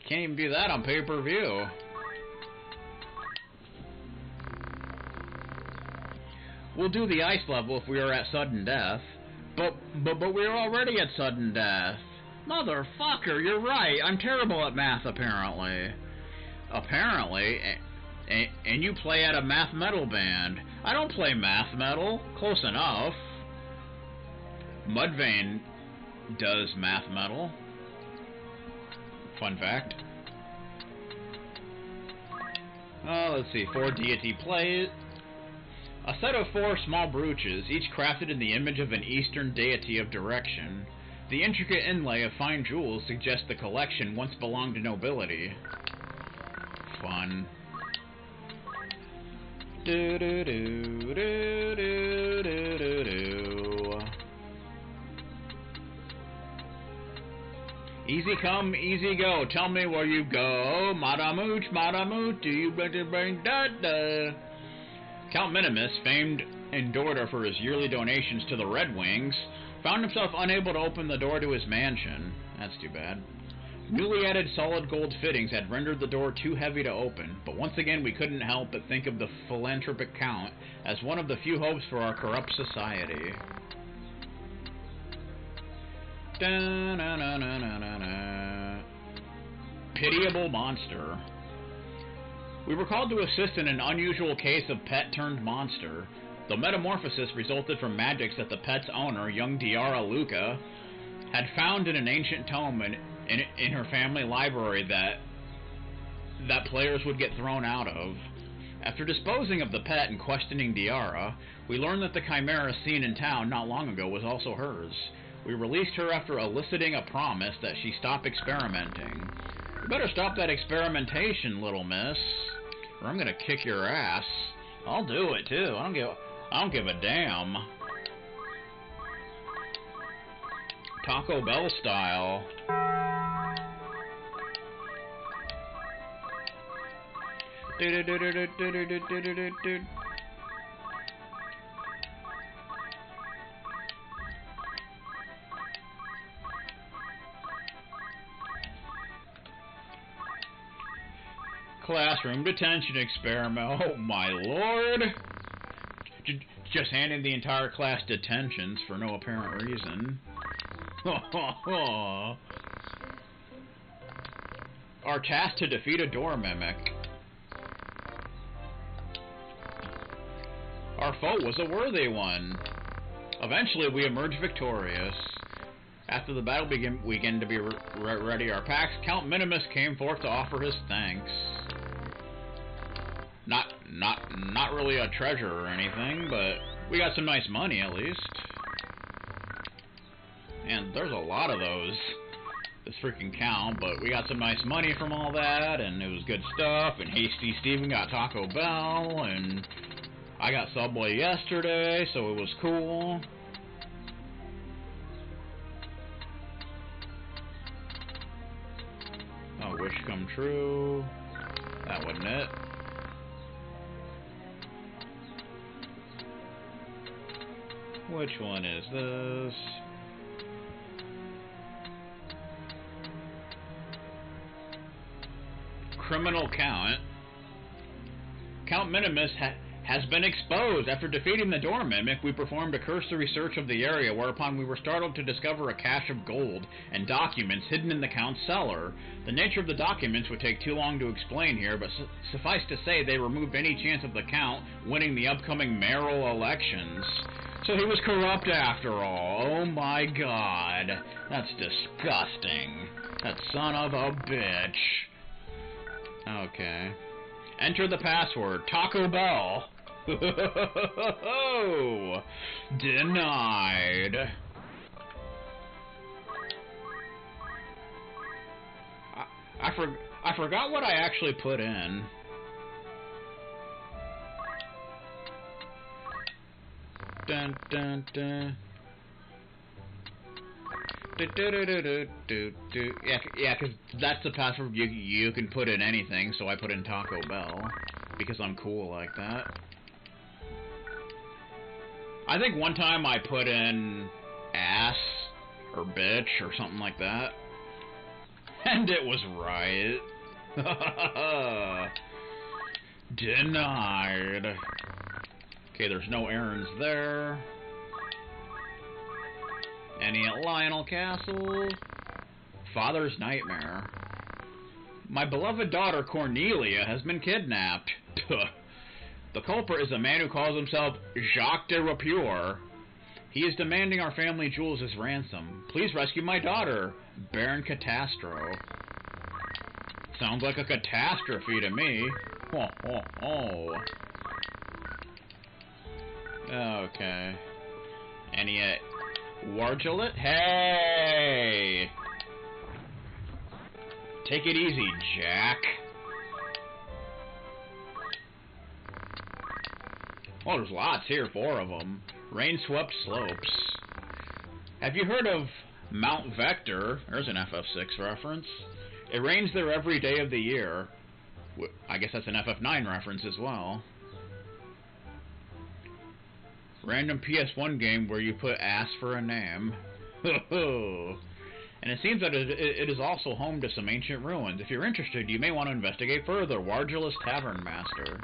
Can't even do that on pay-per-view. We'll do the ice level if we are at sudden death. But we're already at sudden death. Motherfucker, you're right. I'm terrible at math, apparently. Apparently, and you play at a math metal band. I don't play math metal. Close enough. Mudvayne does math metal. Fun fact. Let's see. 4 deity plate. A set of 4 small brooches, each crafted in the image of an eastern deity of direction. The intricate inlay of fine jewels suggests the collection once belonged to nobility. Fun. Do do do do do do do do. Easy come, easy go. Tell me where you go. Madamooch, do you bring da? Count Minimus, famed in Dorda for his yearly donations to the Red Wings, found himself unable to open the door to his mansion. That's too bad. Newly added solid gold fittings had rendered the door too heavy to open, but once again we couldn't help but think of the philanthropic Count as one of the few hopes for our corrupt society. Da-na-na-na-na-na. Pitiable monster. We were called to assist in an unusual case of pet-turned-monster. The metamorphosis resulted from magics that the pet's owner, young Diara Luca, had found in an ancient tome in her family library that players would get thrown out of. After disposing of the pet and questioning Diara, we learned that the chimera seen in town not long ago was also hers. We released her after eliciting a promise that she stop experimenting. You better stop that experimentation, little miss, or I'm gonna kick your ass. I'll do it too. I don't give a damn. Taco Bell style. Classroom detention experiment. Oh my lord! Just handing the entire class detentions for no apparent reason. Our task to defeat a door mimic. Our foe was a worthy one. Eventually, we emerged victorious. After the battle began to be ready our packs, Count Minimus came forth to offer his thanks. Not really a treasure or anything, but we got some nice money at least. And there's a lot of those. This freaking Count, but we got some nice money from all that, and it was good stuff, and Hasty Steven got Taco Bell, and I got Subway yesterday, so it was cool. Oh, wish come true. That wasn't it. Which one is this? Criminal Count. Count Minimus has been exposed. After defeating the door mimic, we performed a cursory search of the area, whereupon we were startled to discover a cache of gold and documents hidden in the Count's cellar. The nature of the documents would take too long to explain here, but suffice to say they removed any chance of the Count winning the upcoming mayoral elections. So he was corrupt after all. Oh my god. That's disgusting. That son of a bitch. Okay. Enter the password. Taco Bell. Denied. I forgot what I actually put in. Dun dun dun. Yeah, because that's the password you can put in anything, so I put in Taco Bell, because I'm cool like that. I think one time I put in ass, or bitch, or something like that, and it was right. Denied. Okay, there's no errands there. Any at Lionel Castle? Father's nightmare. My beloved daughter Cornelia has been kidnapped. The culprit is a man who calls himself Jacques de Rapure. He is demanding our family jewels as ransom. Please rescue my daughter, Baron Catastro. Sounds like a catastrophe to me. Ho, ho, ho. Okay. Any Wargelet? Hey! Take it easy, Jack. Oh, there's lots here, 4 of them. Rain-swept slopes. Have you heard of Mount Vector? There's an FF6 reference. It rains there every day of the year. I guess that's an FF9 reference as well. Random PS1 game where you put ass for a name. And it seems that it is also home to some ancient ruins. If you're interested, you may want to investigate further. Wargelus Tavern Master.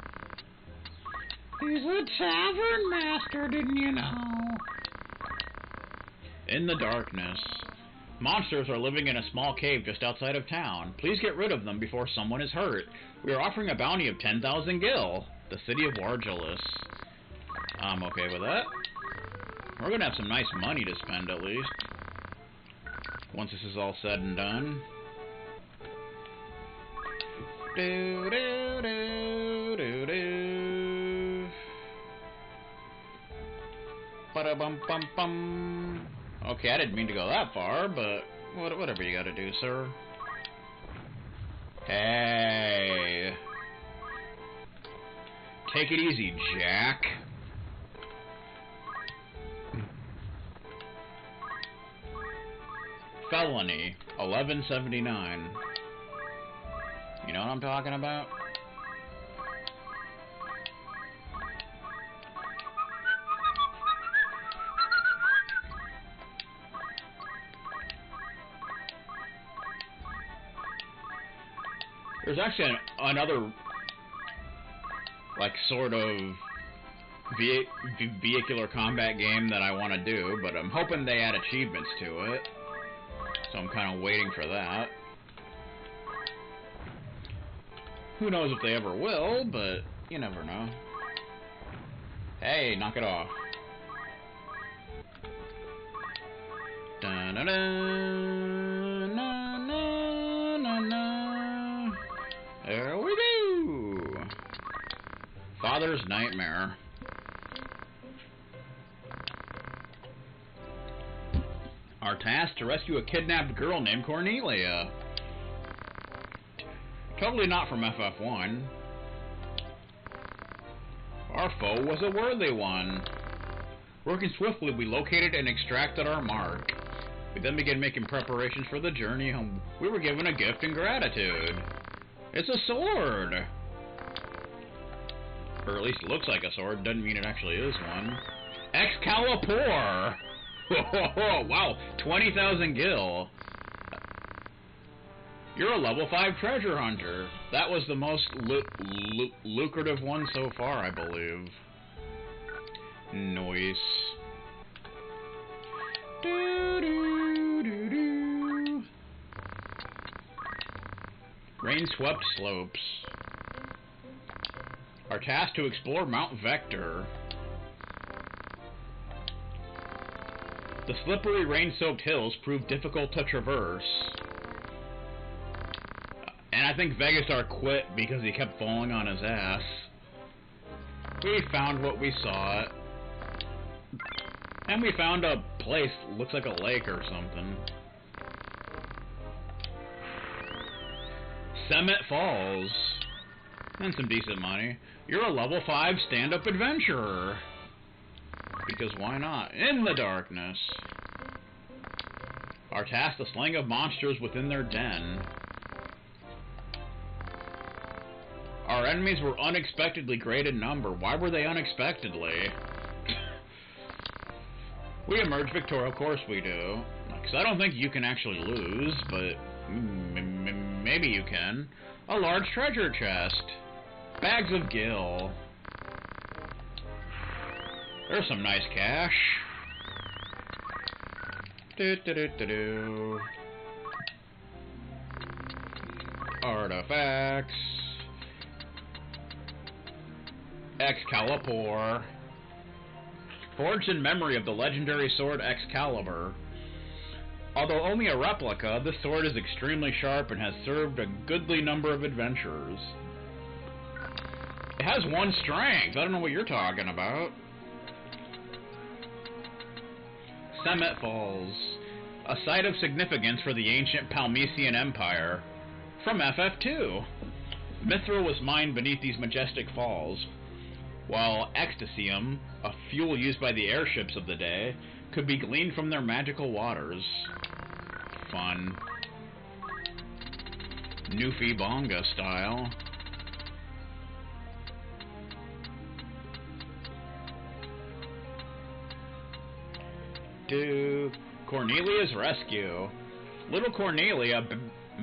He's a tavern master, didn't you know? In the darkness. Monsters are living in a small cave just outside of town. Please get rid of them before someone is hurt. We are offering a bounty of 10,000 gil. The city of Wargelus. I'm okay with that. We're gonna have some nice money to spend at least. Once this is all said and done. Do do do do do. Ba-da-bum bum bum. Okay, I didn't mean to go that far, but whatever you gotta do, sir. Hey. Take it easy, Jack. Felony, 1179. You know what I'm talking about? There's actually another, like, sort of vehicular combat game that I want to do, but I'm hoping they add achievements to it. So I'm kind of waiting for that. Who knows if they ever will, but you never know. Hey, knock it off. Dun-dun-dun, na-na-na-na. There we go! Father's Nightmare. Our task to rescue a kidnapped girl named Cornelia. Totally not from FF1. Our foe was a worthy one. Working swiftly, we located and extracted our mark. We then began making preparations for the journey home. We were given a gift in gratitude. It's a sword! Or at least it looks like a sword, doesn't mean it actually is one. Excalibur! Wow, 20,000 gil. You're a level 5 treasure hunter. That was the most lucrative one so far, I believe. Noise. Doo-doo-doo-doo. Rain-swept slopes. Our task to explore Mount Vector. The slippery, rain-soaked hills proved difficult to traverse. And I think Vegasar quit because he kept falling on his ass. We found what we sought. And we found a place, looks like a lake or something. Summit Falls. And some decent money. You're a level 5 stand-up adventurer. Because why not? In the darkness. Our task, the slaying of monsters within their den. Our enemies were unexpectedly great in number. Why were they unexpectedly? We emerge victorious, of course we do. Because I don't think you can actually lose, but maybe you can. A large treasure chest. Bags of gil. There's some nice cash. Do-do-do-do-do. Artifacts. Excalibur. Forged in memory of the legendary sword Excalibur. Although only a replica, this sword is extremely sharp and has served a goodly number of adventurers. It has 1 strength. I don't know what you're talking about. Summit Falls. A site of significance for the ancient Palmycian Empire. From FF2. Mithril was mined beneath these majestic falls, while ecstasium, a fuel used by the airships of the day, could be gleaned from their magical waters. Fun. Newfie Bonga style. To Cornelia's rescue. Little Cornelia,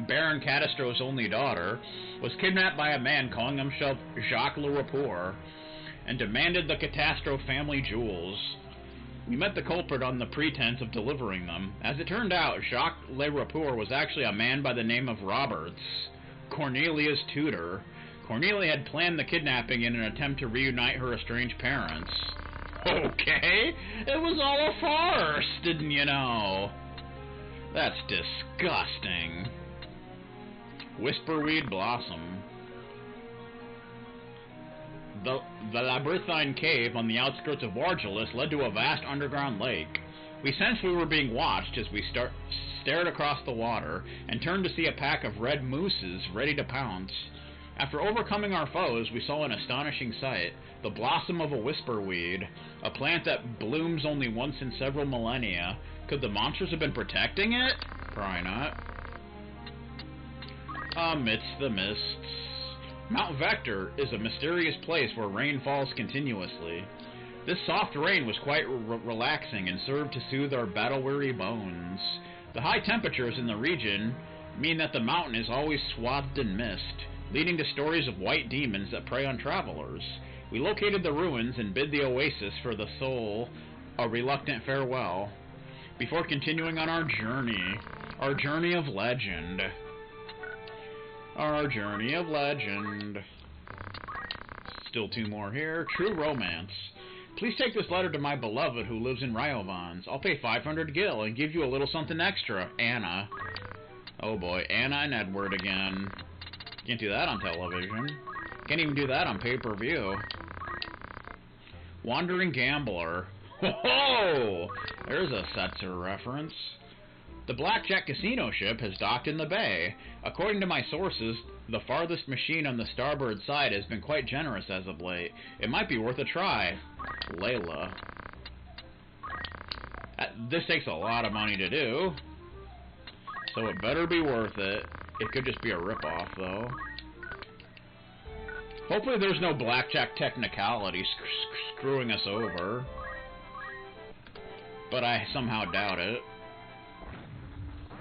Baron Cadastro's only daughter, was kidnapped by a man calling himself Jacques Le Rapport and demanded the Catastro family jewels. We met the culprit on the pretense of delivering them. As it turned out, Jacques Le Rapport was actually a man by the name of Roberts, Cornelia's tutor. Cornelia had planned the kidnapping in an attempt to reunite her estranged parents. Okay, it was all a farce, didn't you know? That's disgusting. Whisperweed Blossom. The labyrinthine cave on the outskirts of Wargelis led to a vast underground lake. We sensed we were being watched as we stared across the water and turned to see a pack of red mooses ready to pounce. After overcoming our foes, we saw an astonishing sight, the blossom of a whisperweed, a plant that blooms only once in several millennia. Could the monsters have been protecting it? Probably not. Amidst the mists. Mount Vector is a mysterious place where rain falls continuously. This soft rain was quite relaxing and served to soothe our battle-weary bones. The high temperatures in the region mean that the mountain is always swathed in mist, leading to stories of white demons that prey on travelers. We located the ruins and bid the oasis for the soul a reluctant farewell, before continuing on our journey of legend. Our journey of legend. Still 2 more here. True romance. Please take this letter to my beloved who lives in Ryovans. I'll pay 500 gil and give you a little something extra. Anna. Oh boy, Anna and Edward again. Can't do that on television. Can't even do that on pay-per-view. Wandering Gambler. Ho-ho! There's a Setzer reference. The Blackjack Casino ship has docked in the bay. According to my sources, the farthest machine on the starboard side has been quite generous as of late. It might be worth a try. Layla. This takes a lot of money to do, so it better be worth it. It could just be a ripoff, though. Hopefully there's no blackjack technicality screwing us over, but I somehow doubt it.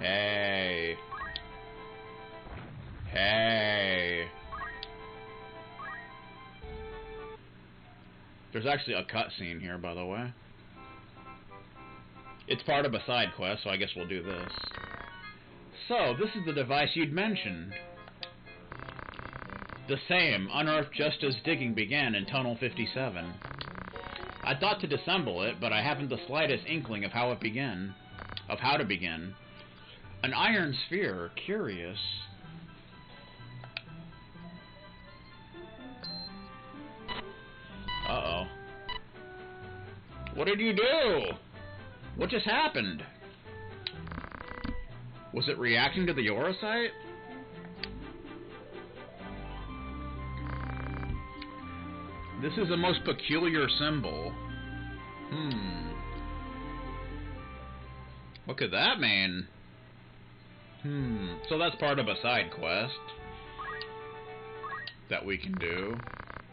Hey. Hey. There's actually a cutscene here, by the way. It's part of a side quest, so I guess we'll do this. So, this is the device you'd mentioned. The same, unearthed just as digging began in Tunnel 57. I thought to disassemble it, but I haven't the slightest inkling of how to begin. An iron sphere, curious. Uh-oh. What did you do? What just happened? Was it reacting to the Eurosite? This is a most peculiar symbol. What could that mean? So that's part of a side quest that we can do.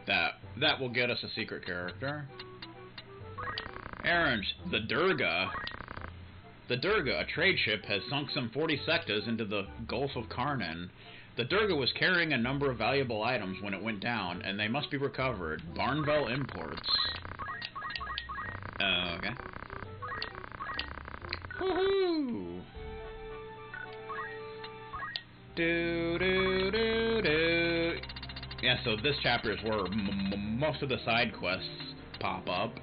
That will get us a secret character. Errands, the Durga. The Durga, a trade ship, has sunk some 40 sectas into the Gulf of Karnan. The Durga was carrying a number of valuable items when it went down, and they must be recovered. Barnwell Imports. Okay. Woohoo! Yeah, so this chapter is where most of the side quests pop up.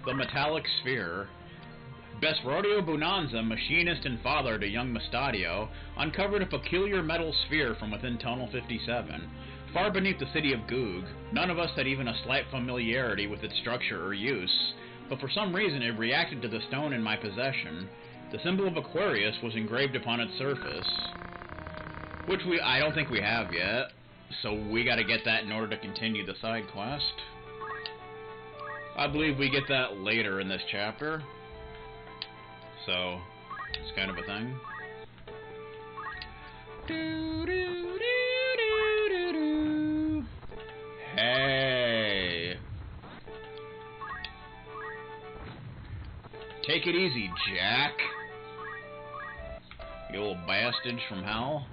The Metallic Sphere. Best Rodeo Bonanza, machinist and father to young Mustadio, uncovered a peculiar metal sphere from within Tunnel 57. Far beneath the city of Goog, none of us had even a slight familiarity with its structure or use, but for some reason it reacted to the stone in my possession. The symbol of Aquarius was engraved upon its surface, which I don't think we have yet, so we gotta get that in order to continue the side quest. I believe we get that later in this chapter. So, it's kind of a thing. Hey! Take it easy, Jack. You old bastard from hell.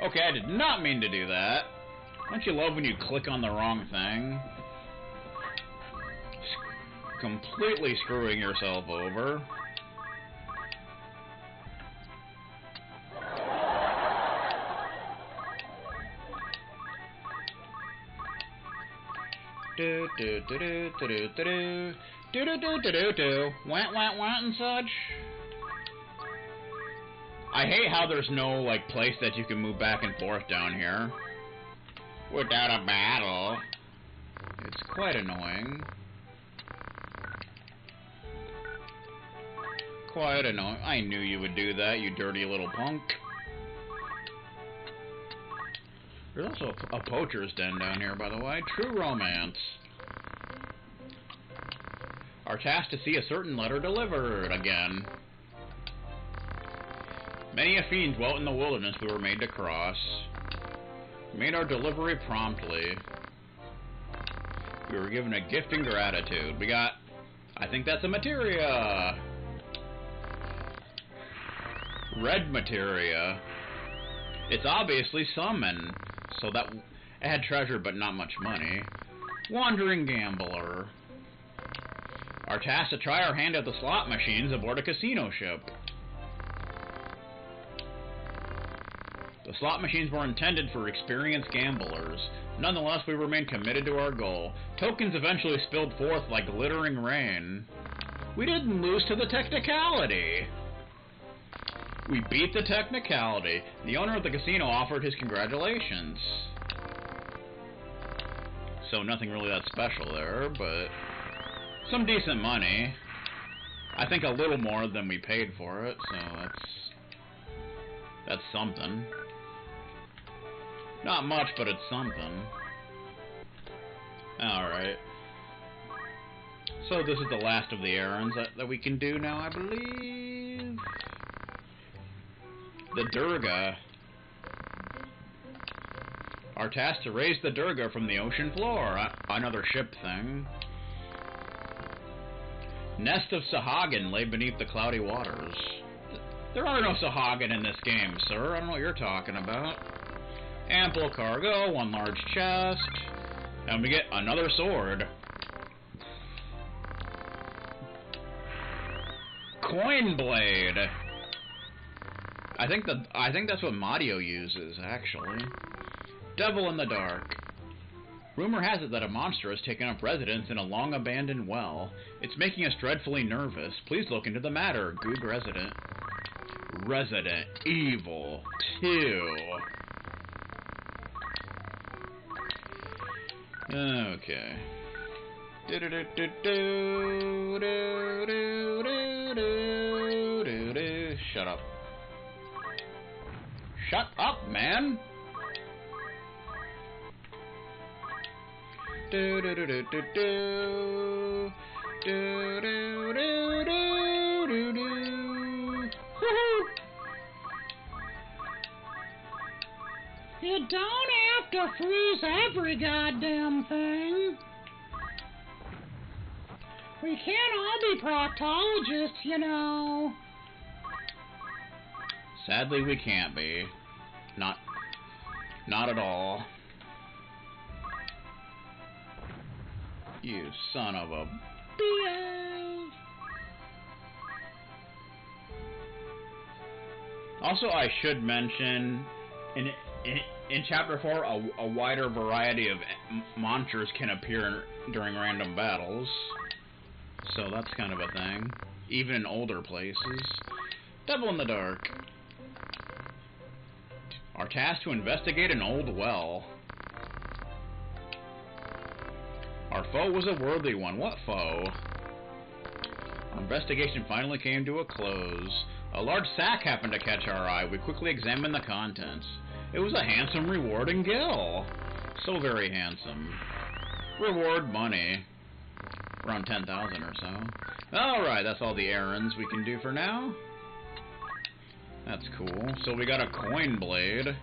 Okay, I did not mean to do that. Don't you love when you click on the wrong thing? Completely screwing yourself over. Do do do do do do do do do do do do do want and such. I hate how there's no like place that you can move back and forth down here without a battle. It's quite annoying. Quite annoying. I knew you would do that, you dirty little punk. There's also a poacher's den down here, by the way. True romance. Our task to see a certain letter delivered again. Many a fiend dwelt in the wilderness we were made to cross. We made our delivery promptly. We were given a gift in gratitude. We got... I think that's a materia. Red materia. It's obviously summon. So that... It had treasure but not much money. Wandering gambler. Our task to try our hand at the slot machines aboard a casino ship. The slot machines were intended for experienced gamblers. Nonetheless, we remained committed to our goal. Tokens eventually spilled forth like glittering rain. We didn't lose to the technicality. We beat the technicality. The owner of the casino offered his congratulations. So nothing really that special there, but some decent money. I think a little more than we paid for it, so that's something. Not much, but it's something. Alright. So this is the last of the errands that we can do now, I believe. The Durga. Our task to raise the Durga from the ocean floor. Another ship thing. Nest of Sahagin lay beneath the cloudy waters. There are no Sahagin in this game, sir. I don't know what you're talking about. Ample cargo, one large chest, and we get another sword. Coin blade. I think that's what Mario uses, actually. Devil in the dark. Rumor has it that a monster has taken up residence in a long-abandoned well. It's making us dreadfully nervous. Please look into the matter, Goog Resident. Resident Evil 2. Okay. Shut up. Shut up, man! You don't have to freeze every goddamn thing. We can't all be proctologists, you know. Sadly, we can't be. Not at all. You son of a BS. Also, I should mention, in Chapter 4, a wider variety of monsters can appear during random battles. So that's kind of a thing. Even in older places. Devil in the dark. Our task to investigate an old well. Our foe was a worthy one. What foe? Our investigation finally came to a close. A large sack happened to catch our eye. We quickly examined the contents. It was a handsome reward and gill. So very handsome. Reward money. Around 10,000 or so. Alright, that's all the errands we can do for now. That's cool. So we got a coin blade.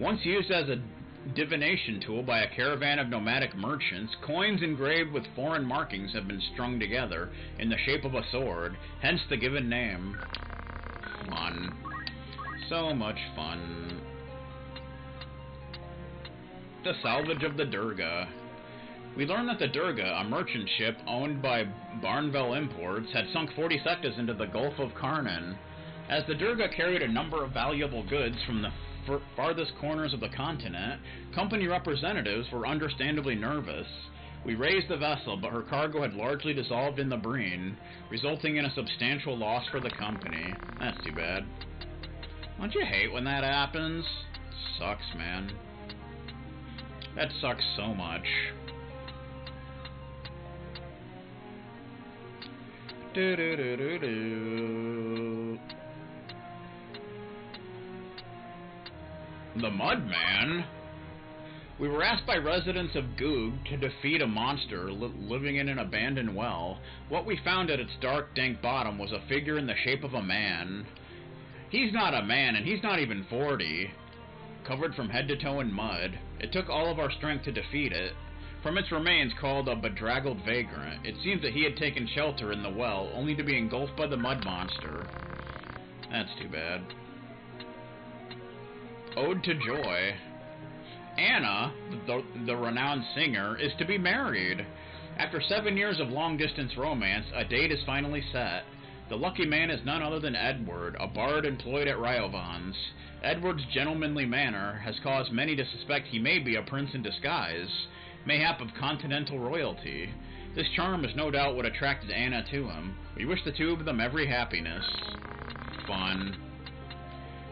Once used as a divination tool by a caravan of nomadic merchants, coins engraved with foreign markings have been strung together in the shape of a sword, hence the given name. Fun. So much fun. The salvage of the Durga. We learned that the Durga, a merchant ship owned by Barnville Imports, had sunk 40 sectas into the Gulf of Carnan. As the Durga carried a number of valuable goods from the farthest corners of the continent, company representatives were understandably nervous. We raised the vessel, but her cargo had largely dissolved in the brine, resulting in a substantial loss for the company. That's too bad. Don't you hate when that happens? Sucks, man. That sucks so much. Do do do do do. The Mudman? We were asked by residents of Goog to defeat a monster living in an abandoned well. What we found at its dark, dank bottom was a figure in the shape of a man. He's not a man, and he's not even 40. Covered from head to toe in mud. It took all of our strength to defeat it. From its remains, called a bedraggled vagrant, it seems that he had taken shelter in the well, only to be engulfed by the mud monster. That's too bad. Ode to Joy. Anna, the renowned singer, is to be married. After 7 years of long-distance romance, a date is finally set. The lucky man is none other than Edward, a bard employed at Ryovan's. Edward's gentlemanly manner has caused many to suspect he may be a prince in disguise, mayhap of continental royalty. This charm is no doubt what attracted Anna to him. We wish the two of them every happiness. Fun.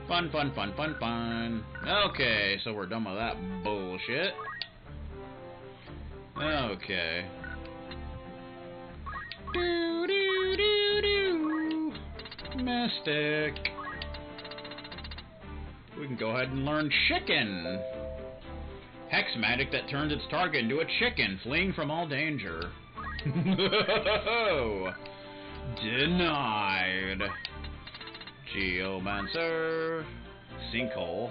Fun, fun, fun, fun, fun. Okay, so we're done with that bullshit. Okay. Do, do, do, do. Mystic. We can go ahead and learn Chicken. Hex magic that turns its target into a chicken, fleeing from all danger. Denied. Geomancer. Sinkhole.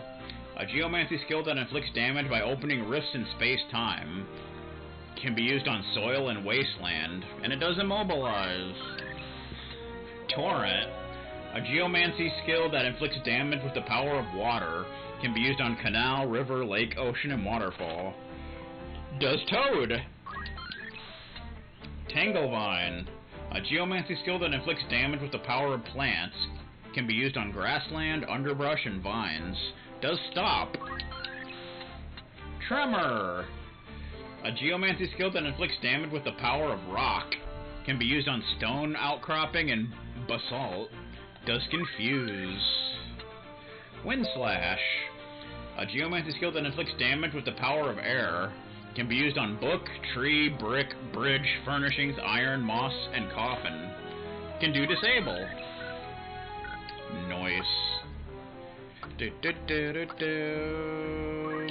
A geomancy skill that inflicts damage by opening rifts in space-time. Can be used on soil and wasteland, and it does immobilize. Torrent. A geomancy skill that inflicts damage with the power of water. Can be used on canal, river, lake, ocean, and waterfall. Does Toad. Tanglevine. A geomancy skill that inflicts damage with the power of plants. Can be used on grassland, underbrush, and vines. Does Stop. Tremor. A geomancy skill that inflicts damage with the power of rock. Can be used on stone outcropping and basalt. Does Confuse. Windslash. A geomancy skill that inflicts damage with the power of air. Can be used on book, tree, brick, bridge, furnishings, iron, moss, and coffin. Can do Disable. Noise. Do do do do do.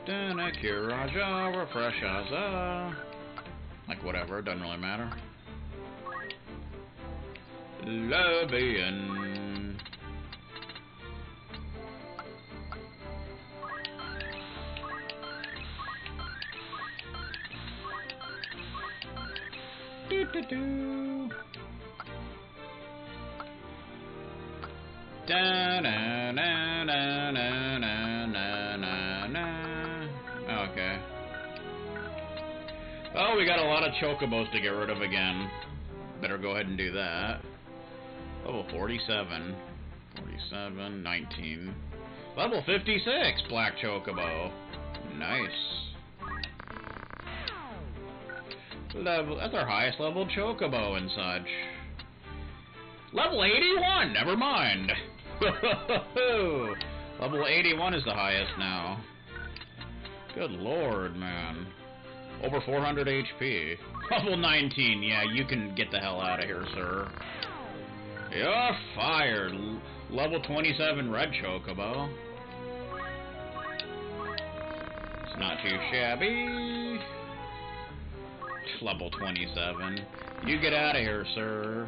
Dana Kiraja, Refreshaza. Like whatever, doesn't really matter. Lovian. Do do do. Da na na na na na na na. Okay. Oh, we got a lot of chocobos to get rid of again. Better go ahead and do that. Level 47. 47, 19. Level 56, Black Chocobo. Nice. That's our highest level Chocobo and such. Level 81, never mind. Level 81 is the highest now. Good lord, man. Over 400 HP. Level 19, yeah, you can get the hell out of here, sir. You're fired. Level 27 Red Chocobo. It's not too shabby. Level 27. You get out of here, sir.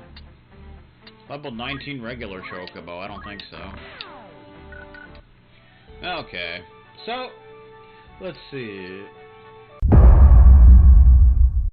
Level 19 regular Chocobo, I don't think so. Okay, so, let's see.